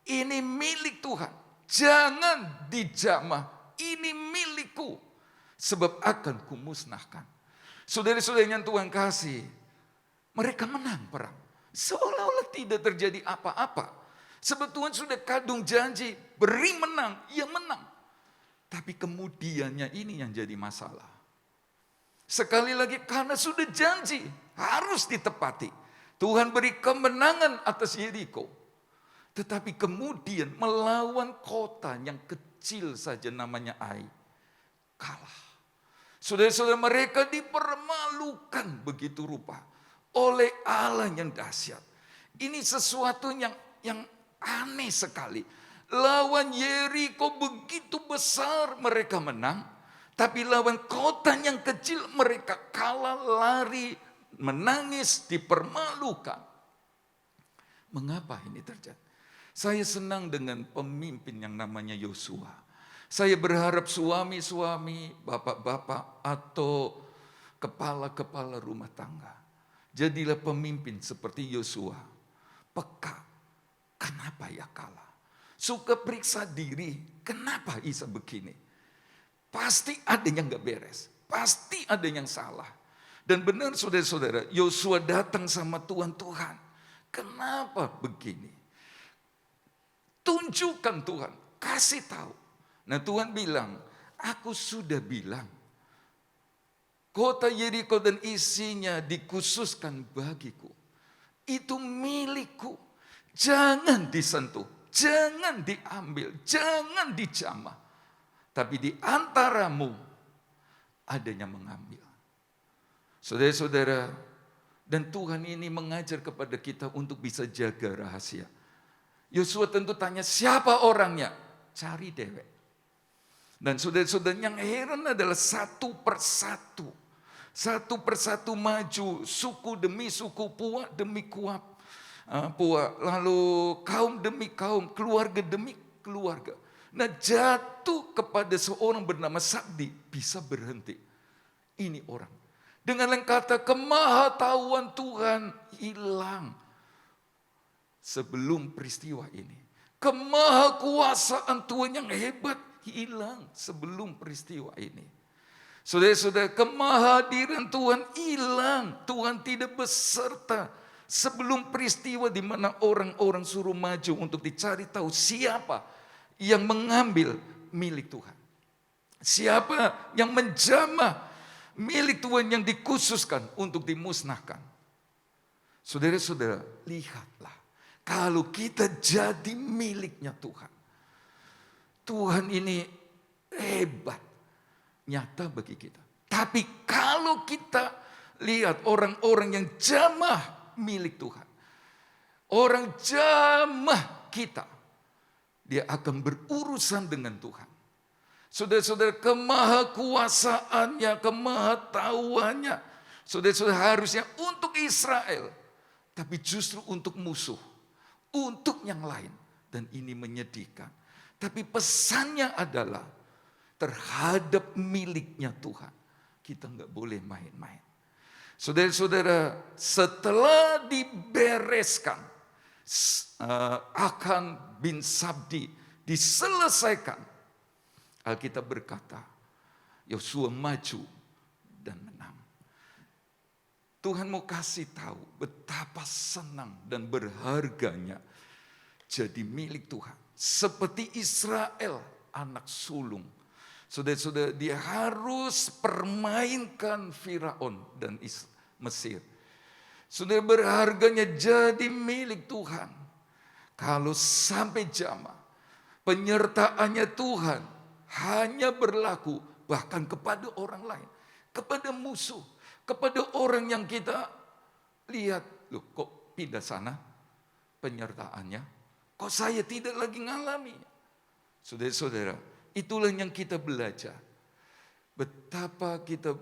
Ini milik Tuhan. Jangan dijamah. Ini milikku. Sebab akan kumusnahkan. Saudara-saudara yang Tuhan kasih, mereka menang perang. Seolah-olah tidak terjadi apa-apa. Sebab Tuhan sudah kadung janji, beri menang, ia menang. Tapi kemudiannya ini yang jadi masalah. Sekali lagi karena sudah janji, harus ditepati. Tuhan beri kemenangan atas Yeriko. Tetapi kemudian melawan kota yang kecil saja namanya Ai, kalah. Saudara-saudara, mereka dipermalukan begitu rupa oleh Allah yang dahsyat. Ini sesuatu yang aneh sekali. Lawan Yeriko begitu besar mereka menang. Tapi lawan kota yang kecil mereka kalah, lari, menangis, dipermalukan. Mengapa ini terjadi? Saya senang dengan pemimpin yang namanya Yosua. Saya berharap suami-suami, bapak-bapak atau kepala-kepala rumah tangga, jadilah pemimpin seperti Yosua. Peka, kenapa ya kalah? Suka periksa diri, kenapa bisa begini? Pasti ada yang gak beres, pasti ada yang salah. Dan benar saudara-saudara, Yosua datang sama Tuhan, kenapa begini? Tunjukkan Tuhan, kasih tahu. Nah Tuhan bilang, aku sudah bilang, kota Yeriko dan isinya dikhususkan bagiku. Itu milikku. Jangan disentuh, jangan diambil, jangan dijamah. Tapi di antaramu adanya mengambil. Saudara-saudara, dan Tuhan ini mengajar kepada kita untuk bisa jaga rahasia. Yosua tentu tanya, siapa orangnya? Cari dewek. Dan saudara-saudara, yang heran adalah satu persatu maju, suku demi suku, puak demi puak, lalu kaum demi kaum, keluarga demi keluarga. Nah jatuh kepada seorang bernama Sabdi, bisa berhenti. Ini orang. Dengan lain kata, kemahatauan Tuhan hilang sebelum peristiwa ini. Kemahakuasaan Tuhan yang hebat hilang sebelum peristiwa ini. Saudara-saudara, kemahadiran Tuhan hilang. Tuhan tidak beserta sebelum peristiwa di mana orang-orang suruh maju untuk dicari tahu siapa yang mengambil milik Tuhan. Siapa yang menjamah milik Tuhan yang dikhususkan untuk dimusnahkan. Saudara-saudara, lihatlah. Kalau kita jadi miliknya Tuhan. Tuhan ini hebat, nyata bagi kita. Tapi kalau kita lihat orang-orang yang jamah milik Tuhan. Orang jamah kita. Dia akan berurusan dengan Tuhan. Saudara-saudara, kemahakuasaannya, kemahatauannya. Saudara-saudara, harusnya untuk Israel. Tapi justru untuk musuh. Untuk yang lain. Dan ini menyedihkan. Tapi pesannya adalah terhadap miliknya Tuhan. Kita nggak boleh main-main. Saudara-saudara, setelah dibereskan, Akan bin Sabdi diselesaikan, Alkitab berkata, Yosua maju dan menang. Tuhan mau kasih tahu betapa senang dan berharganya jadi milik Tuhan. Seperti Israel, anak sulung. Saudara-saudara, dia harus permainkan Firaun dan Mesir. Saudara, berharganya jadi milik Tuhan. Kalau sampai jamaah, penyertaannya Tuhan hanya berlaku bahkan kepada orang lain, kepada musuh, kepada orang yang kita lihat, loh kok pindah sana penyertaannya, kok saya tidak lagi ngalami. Saudara-saudara, itulah yang kita belajar. Betapa kita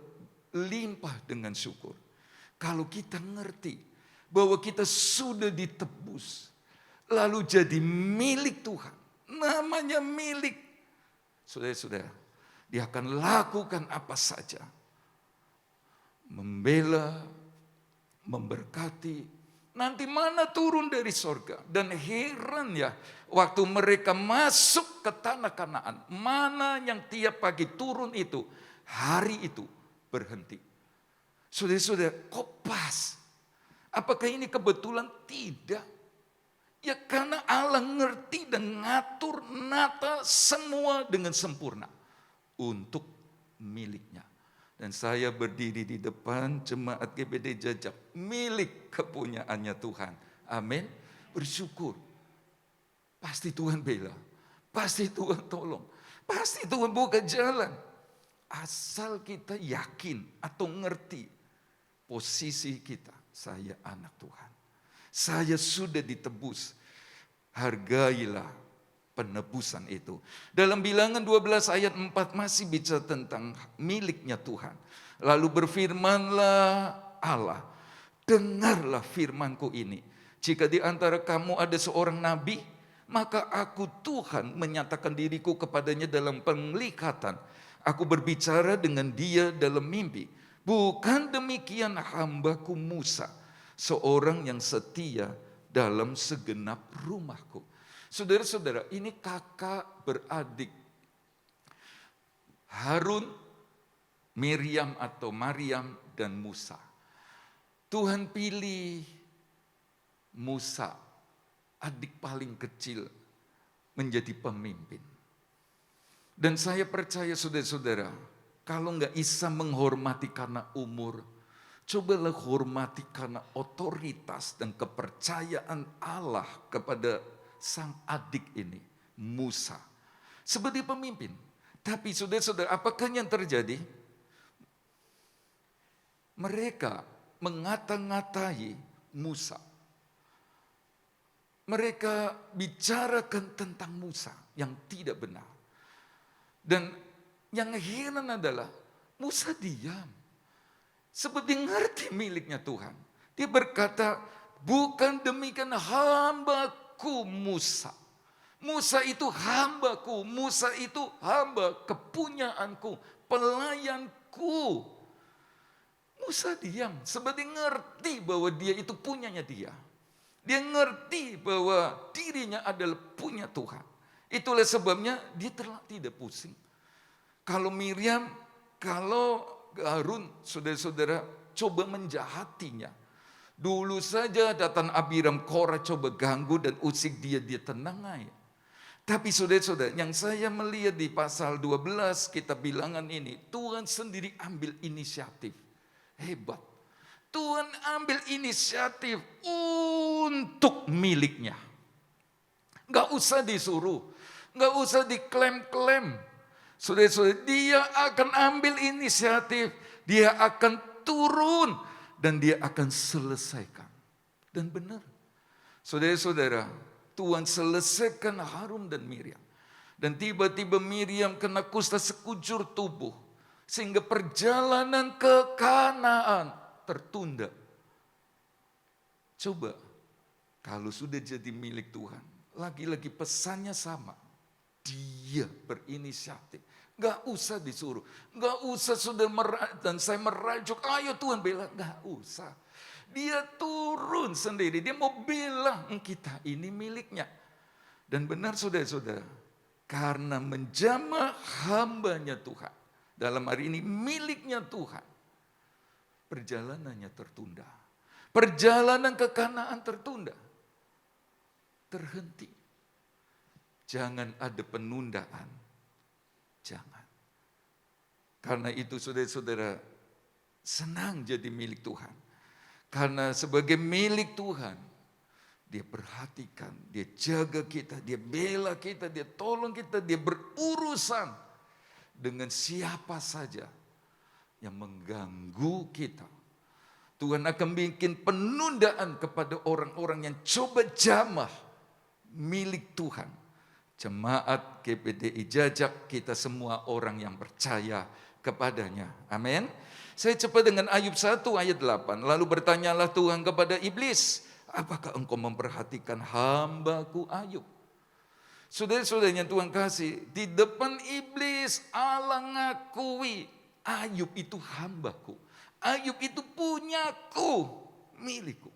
limpah dengan syukur. Kalau kita ngerti bahwa kita sudah ditebus, lalu jadi milik Tuhan, namanya milik. Saudara-saudara, dia akan lakukan apa saja. Membela, memberkati, nanti mana turun dari sorga. Dan heran ya, waktu mereka masuk ke tanah Kanaan, mana yang tiap pagi turun itu, hari itu berhenti. Saudara-saudara, kok pas? Apakah ini kebetulan? Tidak. Ya karena Allah ngerti dan ngatur nata semua dengan sempurna untuk miliknya. Dan saya berdiri di depan jemaat GBD Jajak, milik kepunyaannya Tuhan. Amin. Bersyukur. Pasti Tuhan bela. Pasti Tuhan tolong. Pasti Tuhan buka jalan. Asal kita yakin atau ngerti posisi kita. Saya anak Tuhan. Saya sudah ditebus. Hargailah penebusan itu. Dalam Bilangan 12 ayat 4 masih bicara tentang miliknya Tuhan. Lalu berfirmanlah Allah, dengarlah firmanku ini. Jika di antara kamu ada seorang nabi, maka aku Tuhan menyatakan diriku kepadanya dalam penglihatan. Aku berbicara dengan dia dalam mimpi. Bukan demikian hambaku Musa, seorang yang setia dalam segenap rumahku. Saudara-saudara, ini kakak beradik Harun, Miriam atau Maryam dan Musa. Tuhan pilih Musa, adik paling kecil, menjadi pemimpin. Dan saya percaya saudara-saudara, kalau nggak bisa menghormati karena umur, cobalah hormati karena otoritas dan kepercayaan Allah kepada sang adik ini, Musa, sebagai pemimpin. Tapi saudara-saudara, apakah yang terjadi? Mereka mengata-ngatai Musa. Mereka bicarakan tentang Musa yang tidak benar. Dan yang heran adalah Musa diam. Seperti ngerti miliknya Tuhan. Dia berkata, bukan demikian hambaku Musa. Musa itu hambaku. Musa itu hamba kepunyaanku. Pelayanku. Musa diam. Seperti ngerti bahwa dia itu punyanya dia. Dia ngerti bahwa dirinya adalah punya Tuhan. Itulah sebabnya dia tidak pusing. Kalau Miriam, kalau Harun, saudara-saudara, coba menjahatinya. Dulu saja datang Abiram, Korah coba ganggu dan usik dia tenang aja. Tapi saudara-saudara, yang saya melihat di pasal 12 kitab Bilangan ini, Tuhan sendiri ambil inisiatif. Hebat. Tuhan ambil inisiatif untuk miliknya. Gak usah disuruh, gak usah diklaim-klaim. Saudara-saudara, dia akan ambil inisiatif, dia akan turun, dan dia akan selesaikan. Dan benar, saudara-saudara, Tuhan selesaikan Harun dan Miriam. Dan tiba-tiba Miriam kena kusta sekujur tubuh, sehingga perjalanan ke Kanaan tertunda. Coba, kalau sudah jadi milik Tuhan, lagi-lagi pesannya sama. dia berinisiatif. Gak usah disuruh, gak usah sudah dan saya merajuk, ayo Tuhan bela, gak usah. Dia turun sendiri, dia mau bilang kita ini miliknya. Dan benar saudara-saudara, karena menjamah hambanya Tuhan, dalam hari ini miliknya Tuhan, perjalanannya tertunda. Perjalanan ke Kanaan tertunda, terhenti. Jangan ada penundaan, jangan. Karena itu saudara-saudara, senang jadi milik Tuhan. Karena sebagai milik Tuhan, dia perhatikan, dia jaga kita, dia bela kita, dia tolong kita, dia berurusan dengan siapa saja yang mengganggu kita. Tuhan akan bikin penundaan kepada orang-orang yang coba jamah milik Tuhan. Jemaat GPDI Jajak, kita semua orang yang percaya kepadanya. Amin. Saya cepat dengan Ayub 1 ayat 8. Lalu bertanyalah Tuhan kepada iblis, apakah engkau memperhatikan hambaku Ayub? Saudara-saudara yang Tuhan kasih, di depan iblis Allah ngakui Ayub itu hambaku. Ayub itu punyaku, milikku.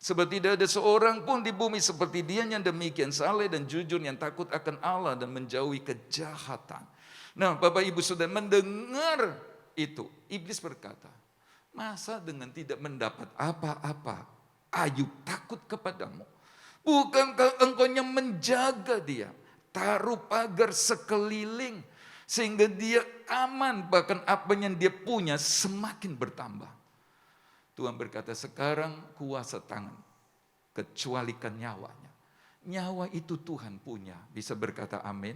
Sebab tidak ada seorang pun di bumi seperti dia yang demikian saleh dan jujur, yang takut akan Allah dan menjauhi kejahatan. Nah, Bapak Ibu Saudara mendengar itu, iblis berkata, masa dengan tidak mendapat apa-apa Ayub takut kepadamu? Bukankah engkau yang menjaga dia, taruh pagar sekeliling sehingga dia aman, bahkan apa yang dia punya semakin bertambah. Tuhan berkata, sekarang kuasa tangan, kecualikan nyawanya. Nyawa itu Tuhan punya, bisa berkata amin.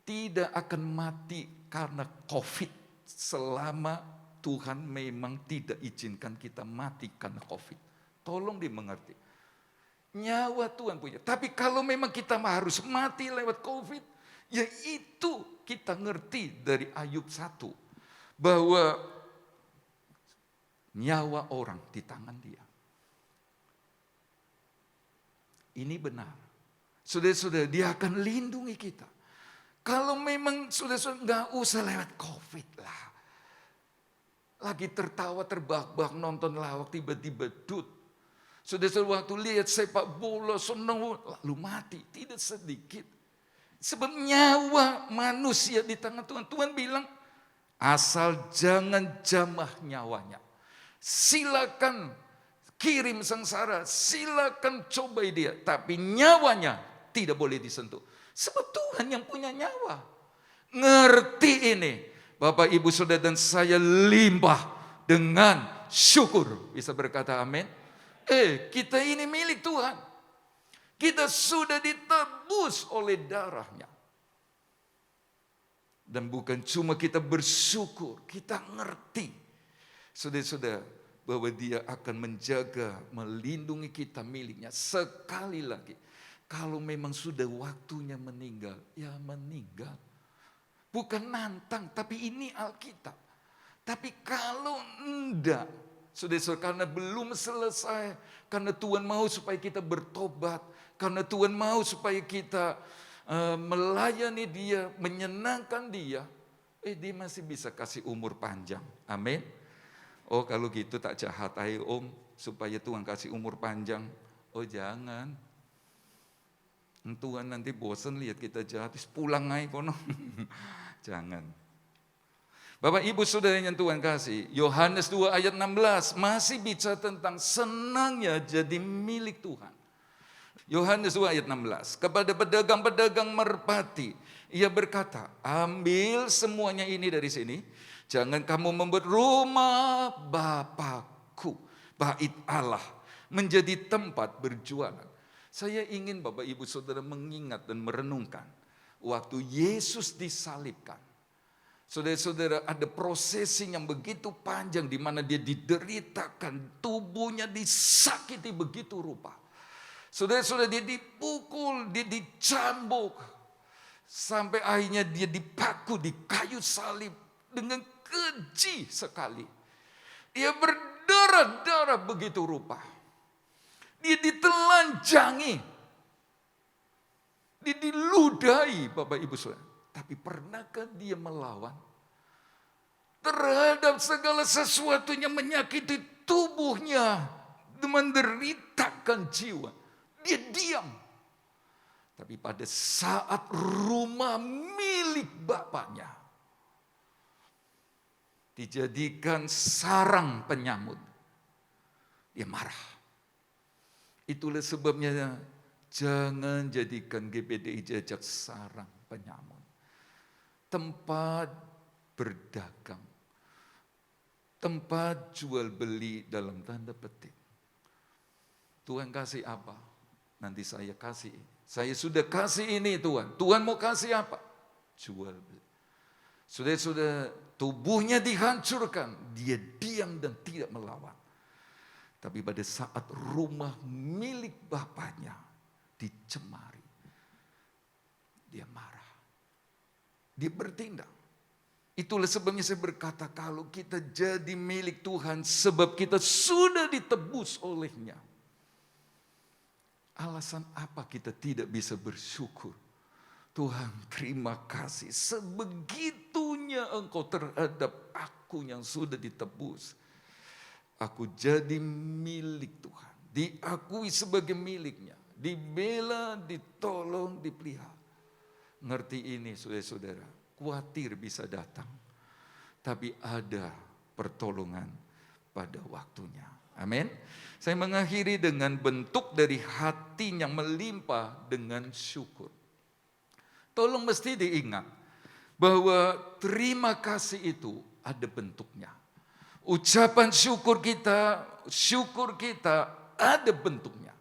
Tidak akan mati karena COVID selama Tuhan memang tidak izinkan kita mati karena COVID. Tolong dimengerti. Nyawa Tuhan punya. Tapi kalau memang kita harus mati lewat COVID, ya itu kita ngerti dari Ayub 1. Bahwa nyawa orang di tangan dia. Ini benar. Saudara-saudara, dia akan lindungi kita. Kalau memang saudara-saudara nggak usah lewat COVID lah. Lagi tertawa terbahak-bahak nonton lawak, tiba-tiba dut. Saudara-saudara waktu lihat sepak bola senang lalu mati, tidak sedikit. Sebab nyawa manusia di tangan Tuhan. Tuhan bilang, asal jangan jamah nyawanya. Silakan kirim sengsara, silakan cobai dia. Tapi nyawanya tidak boleh disentuh. Sebab Tuhan yang punya nyawa. Ngerti ini. Bapak, Ibu, Saudara dan saya limpah dengan syukur. Bisa berkata amin. Kita ini milik Tuhan. Kita sudah ditebus oleh darahnya. Dan bukan cuma kita bersyukur, kita ngerti. Saudara-saudara, bahwa dia akan menjaga, melindungi kita miliknya. Sekali lagi, kalau memang sudah waktunya meninggal, ya meninggal. Bukan nantang, tapi ini Alkitab. Tapi kalau enggak, saudara-saudara, karena belum selesai, karena Tuhan mau supaya kita bertobat, karena Tuhan mau supaya kita melayani dia, menyenangkan dia, dia masih bisa kasih umur panjang. Amin. Oh kalau gitu tak jahat aja om, supaya Tuhan kasih umur panjang. Oh jangan. Tuhan nanti bosan lihat kita jahat, pulang aja kono. Jangan. Bapak Ibu Saudara yang Tuhan kasih, Yohanes 2 ayat 16 masih bicara tentang senangnya jadi milik Tuhan. Yohanes 2 ayat 16, kepada pedagang-pedagang merpati, ia berkata, ambil semuanya ini dari sini, jangan kamu membuat rumah Bapakku, bait Allah, menjadi tempat berjualan. Saya ingin Bapak Ibu Saudara mengingat dan merenungkan waktu Yesus disalibkan. Saudara-saudara, ada prosesi yang begitu panjang di mana dia dideritakan, tubuhnya disakiti begitu rupa. Saudara-saudara, dia dipukul, dia dicambuk, sampai akhirnya dia dipaku di kayu salib dengan keji sekali. Dia berdarah-darah begitu rupa. Dia ditelanjangi. dia diludahi, Bapak Ibu Saudara. Tapi pernahkah dia melawan terhadap segala sesuatu yang menyakiti tubuhnya, menderitakan jiwa? Dia diam. Tapi pada saat rumah milik bapaknya dijadikan sarang penyamut, dia marah. Itulah sebabnya jangan jadikan GBDI Jajak sarang penyamut, tempat berdagang, tempat jual beli dalam tanda petik. Tuhan kasih apa? Nanti saya kasih. Saya sudah kasih ini Tuhan. Tuhan mau kasih apa? Jual beli. Sudah tubuhnya dihancurkan. Dia diam dan tidak melawan. Tapi pada saat rumah milik bapaknya dicemari, dia marah. Dia bertindak. Itulah sebabnya saya berkata, kalau kita jadi milik Tuhan sebab kita sudah ditebus olehnya, alasan apa kita tidak bisa bersyukur? Tuhan, terima kasih sebegitunya Engkau terhadap aku yang sudah ditebus. Aku jadi milik Tuhan, diakui sebagai miliknya, dibela, ditolong, dipelihara. Ngerti ini saudara-saudara, khawatir bisa datang, tapi ada pertolongan pada waktunya. Amin. Saya mengakhiri dengan bentuk dari hati yang melimpah dengan syukur. Tolong mesti diingat bahwa terima kasih itu ada bentuknya. Ucapan syukur kita ada bentuknya.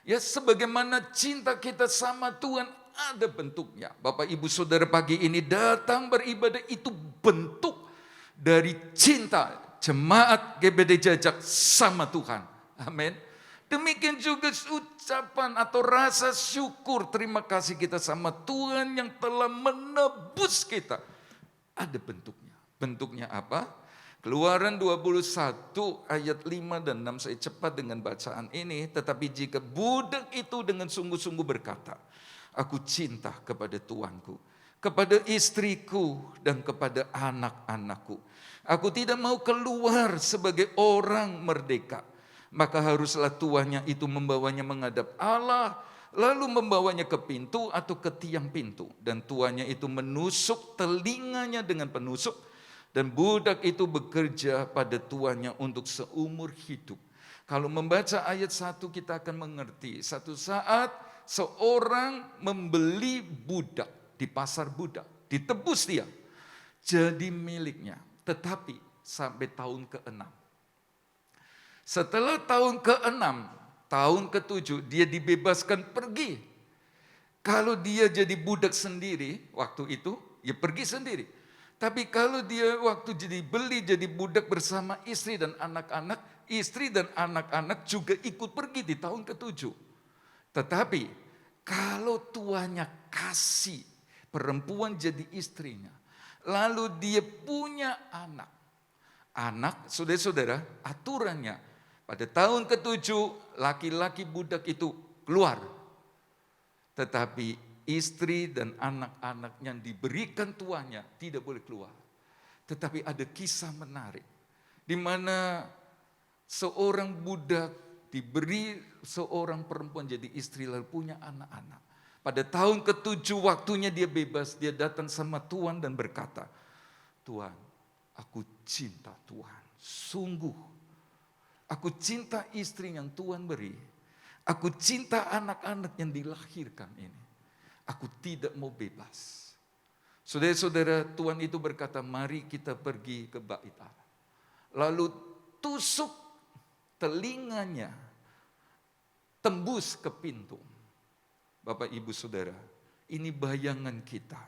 Ya, sebagaimana cinta kita sama Tuhan ada bentuknya. Bapak Ibu Saudara pagi ini datang beribadah, itu bentuk dari cinta jemaat GBD Jajak sama Tuhan. Amin. Demikian juga ucapan atau rasa syukur terima kasih kita sama Tuhan yang telah menebus kita. Ada bentuknya. Bentuknya apa? Keluaran 21 ayat 5 dan 6, saya cepat dengan bacaan ini. Tetapi jika budak itu dengan sungguh-sungguh berkata, aku cinta kepada tuanku, kepada istriku dan kepada anak-anakku. Aku tidak mau keluar sebagai orang merdeka. Maka haruslah tuannya itu membawanya menghadap Allah, lalu membawanya ke pintu atau ke tiang pintu. Dan tuannya itu menusuk telinganya dengan penusuk, dan budak itu bekerja pada tuannya untuk seumur hidup. Kalau membaca ayat 1 kita akan mengerti, satu saat seorang membeli budak di pasar budak, ditebus dia, jadi miliknya. Tetapi sampai tahun ke-6. Setelah tahun ke-6, tahun ke-7 dia dibebaskan pergi. Kalau dia jadi budak sendiri waktu itu, ya pergi sendiri. Tapi kalau dia waktu jadi beli, jadi budak bersama istri dan anak-anak, istri dan anak-anak juga ikut pergi di tahun ke-7. Tetapi kalau tuannya kasih perempuan jadi istrinya, lalu dia punya anak, saudara-saudara, aturannya pada tahun ke-7 laki-laki budak itu keluar. Tetapi istri dan anak-anak yang diberikan tuannya tidak boleh keluar. Tetapi ada kisah menarik di mana seorang budak diberi seorang perempuan jadi istri lalu punya anak-anak. Pada tahun ke-7 waktunya dia bebas, dia datang sama Tuhan dan berkata, Tuhan, aku cinta Tuhan, sungguh. Aku cinta istri yang Tuhan beri. Aku cinta anak-anak yang dilahirkan ini. Aku tidak mau bebas. Saudara-saudara, Tuhan itu berkata, mari kita pergi ke bait Allah. Lalu tusuk telinganya, tembus ke pintu. Bapak, Ibu, Saudara, ini bayangan kita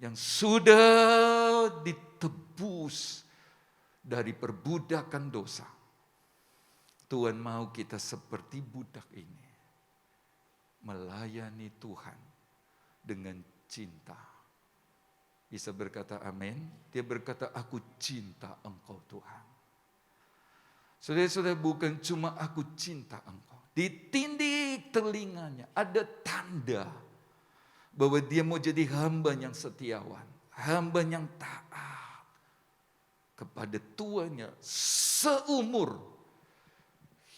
yang sudah ditebus dari perbudakan dosa. Tuhan mau kita seperti budak ini, melayani Tuhan dengan cinta. Bisa berkata amin? Dia berkata, aku cinta Engkau Tuhan. Saudara-saudara, bukan cuma aku cinta Engkau. Ditindik telinganya, ada tanda bahwa dia mau jadi hamba yang setiawan, hamba yang taat kepada tuannya seumur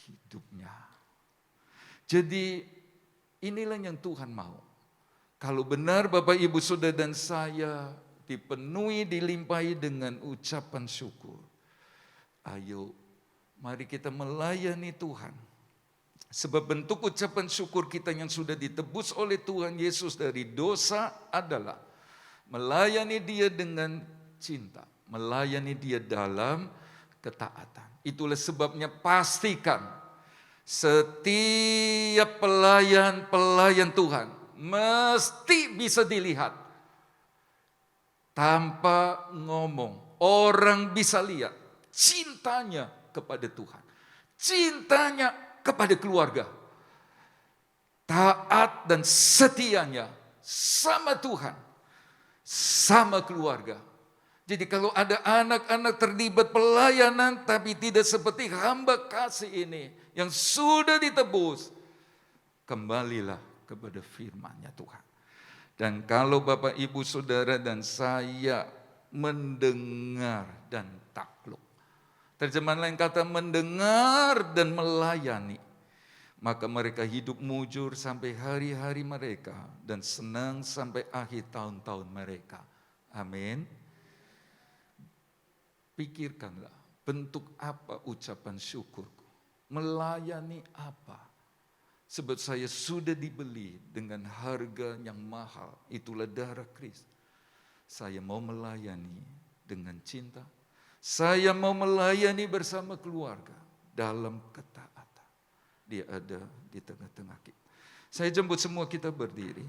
hidupnya. Jadi inilah yang Tuhan mau. Kalau benar Bapak Ibu Saudara dan saya dipenuhi, dilimpahi dengan ucapan syukur, ayo mari kita melayani Tuhan. Sebab bentuk ucapan syukur kita yang sudah ditebus oleh Tuhan Yesus dari dosa adalah melayani Dia dengan cinta, melayani Dia dalam ketaatan. Itulah sebabnya pastikan setiap pelayan Tuhan mesti bisa dilihat tanpa ngomong. Orang bisa lihat cintanya kepada Tuhan, cintanya kepada keluarga, taat dan setianya sama Tuhan, sama keluarga. Jadi kalau ada anak-anak terlibat pelayanan tapi tidak seperti hamba kasih ini yang sudah ditebus, kembalilah kepada firman-Nya Tuhan. Dan kalau Bapak Ibu Saudara dan saya mendengar dan takluk, terjemahan lain kata mendengar dan melayani, maka mereka hidup mujur sampai hari-hari mereka dan senang sampai akhir tahun-tahun mereka. Amin. Pikirkanlah bentuk apa ucapan syukurku, melayani apa. Sebab saya sudah dibeli dengan harga yang mahal, itulah darah Kristus. Saya mau melayani dengan cinta, saya mau melayani bersama keluarga dalam ketaatan. Dia ada di tengah-tengah kita. Saya jemput semua kita berdiri.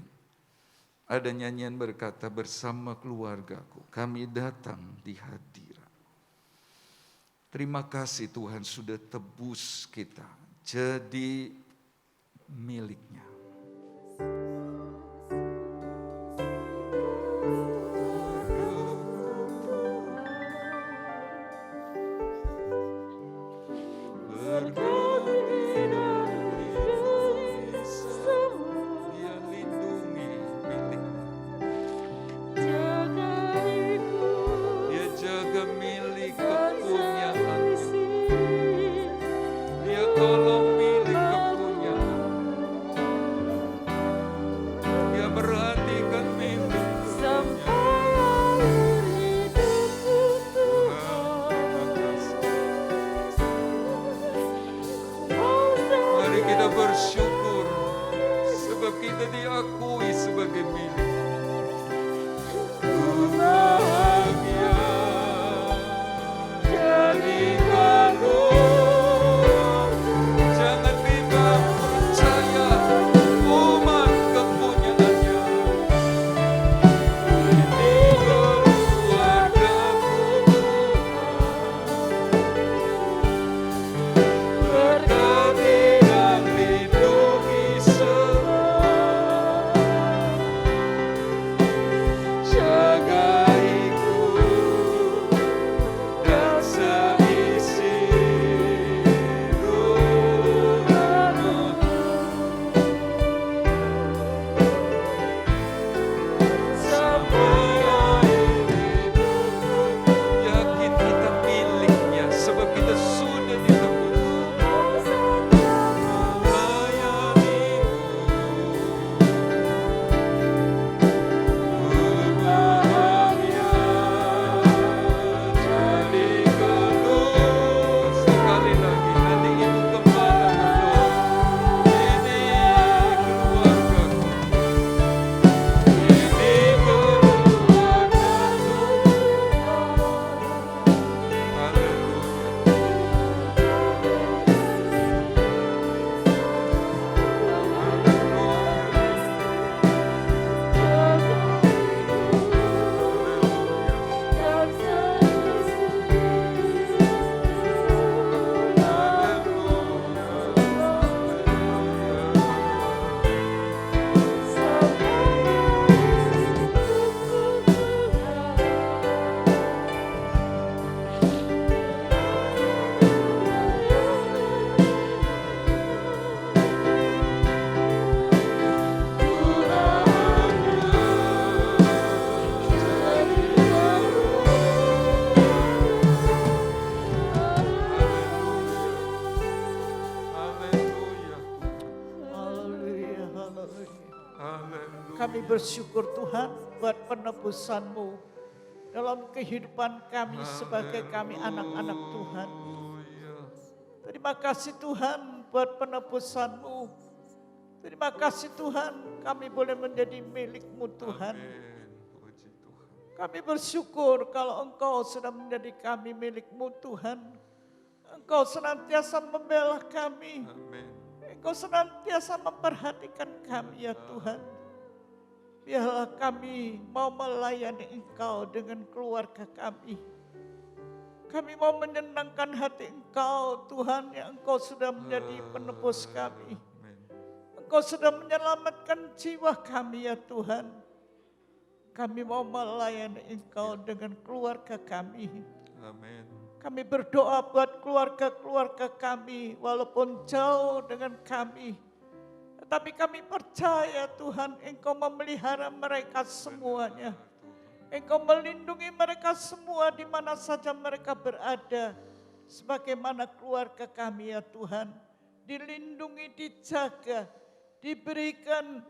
Ada nyanyian berkata, bersama keluargaku kami datang di hadirat. Terima kasih Tuhan sudah tebus kita jadi miliknya. Kami bersyukur Tuhan buat penebusan-Mu dalam kehidupan kami sebagai kami anak-anak Tuhan. Terima kasih Tuhan buat penebusan-Mu. Terima kasih Tuhan kami boleh menjadi milik-Mu Tuhan. Puji Tuhan. Kami bersyukur kalau Engkau sudah menjadi kami milik-Mu Tuhan. Engkau senantiasa membela kami. Amin. Engkau senantiasa memperhatikan kami ya Tuhan. Biarlah kami mau melayani Engkau dengan keluarga kami. Kami mau menyenangkan hati Engkau Tuhan yang Engkau sudah menjadi penebus kami. Amin. Engkau sudah menyelamatkan jiwa kami ya Tuhan. Kami mau melayani Engkau dengan keluarga kami. Amin. Kami berdoa buat keluarga-keluarga kami walaupun jauh dengan kami. Tetapi kami percaya Tuhan Engkau memelihara mereka semuanya. Engkau melindungi mereka semua di mana saja mereka berada. Sebagaimana keluarga kami ya Tuhan. Dilindungi, dijaga, diberikan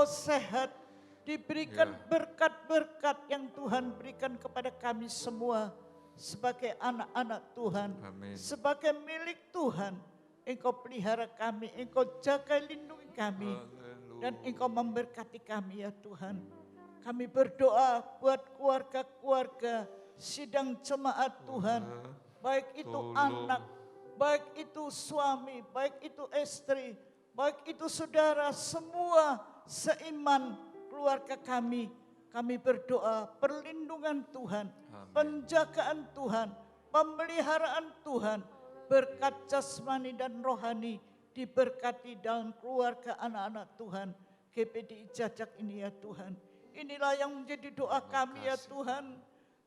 sehat. Diberikan berkat-berkat yang Tuhan berikan kepada kami semua. Sebagai anak-anak Tuhan. Amin. Sebagai milik Tuhan. Engkau pelihara kami, Engkau jaga lindungi kami. Dan Engkau memberkati kami ya Tuhan. Kami berdoa buat keluarga-keluarga sidang jemaat Tuhan. Baik itu anak, baik itu suami, baik itu istri, baik itu saudara, semua seiman keluarga kami. Kami berdoa perlindungan Tuhan, penjagaan Tuhan, pemeliharaan Tuhan, berkat jasmani dan rohani diberkati dalam keluarga anak-anak Tuhan. GPDI Jajak ini ya Tuhan. Inilah yang menjadi doa kami ya Tuhan.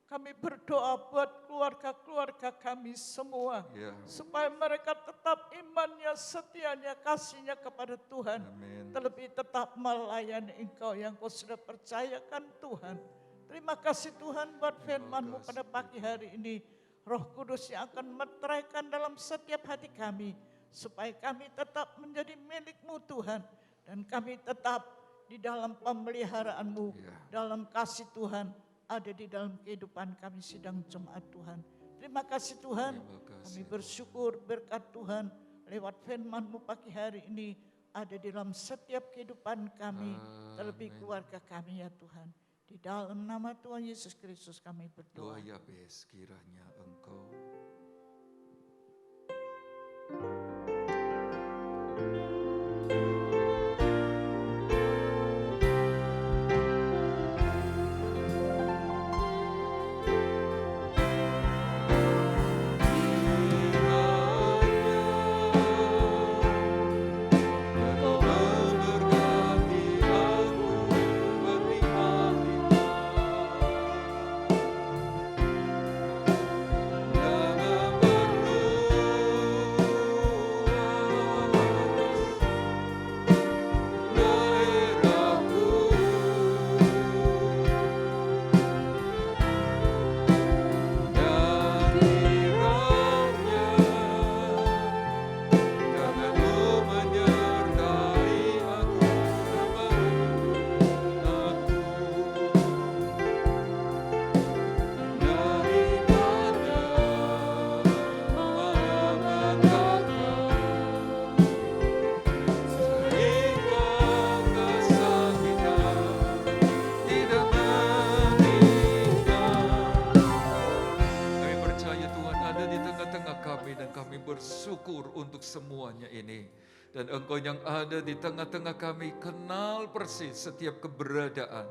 Kami berdoa buat keluarga-keluarga kami semua. Supaya mereka tetap imannya, setianya, kasihnya kepada Tuhan. Amin. Terlebih tetap melayani Engkau yang Kau sudah percayakan Tuhan. Terima kasih Tuhan buat firman-Mu pada pagi hari ini. Roh Kudus yang akan meteraikan dalam setiap hati kami. Supaya kami tetap menjadi milik-Mu Tuhan. Dan kami tetap di dalam pemeliharaan-Mu. Dalam kasih Tuhan. Ada di dalam kehidupan kami sidang jemaat Tuhan. Terima kasih Tuhan. Kami bersyukur berkat Tuhan. Lewat firman-Mu pagi hari ini. Ada di dalam setiap kehidupan kami. Terlebih keluarga kami ya Tuhan. Di dalam nama Tuhan Yesus Kristus kami berdoa. Doa Yabes kiranya Engkau. Bersyukur untuk semuanya ini. Dan Engkau yang ada di tengah-tengah kami kenal persis setiap keberadaan,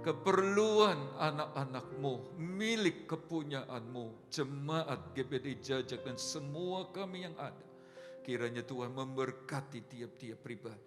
keperluan anak-anak-Mu, milik kepunyaan-Mu, jemaat GPDI Jajak dan semua kami yang ada. Kiranya Tuhan memberkati tiap-tiap pribadi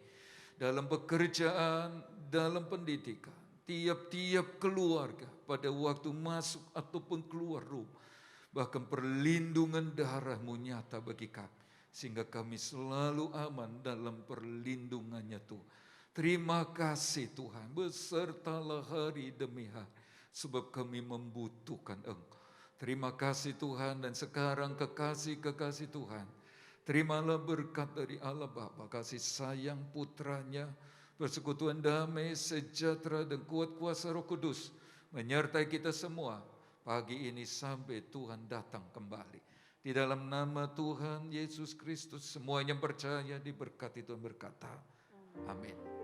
dalam pekerjaan, dalam pendidikan, tiap-tiap keluarga pada waktu masuk ataupun keluar rumah. Bahkan perlindungan darah-Mu nyata bagi kami. Sehingga kami selalu aman dalam perlindungannya Tuhan. Terima kasih Tuhan, besertalah hari demi hari. Sebab kami membutuhkan Engkau. Terima kasih Tuhan, dan sekarang kekasih-kekasih Tuhan. Terimalah berkat dari Allah Bapa, kasih sayang putranya, persekutuan damai, sejahtera dan kuat kuasa Roh Kudus menyertai kita semua pagi ini sampai Tuhan datang kembali. Di dalam nama Tuhan Yesus Kristus, semua yang percaya diberkati Tuhan berkata, amin.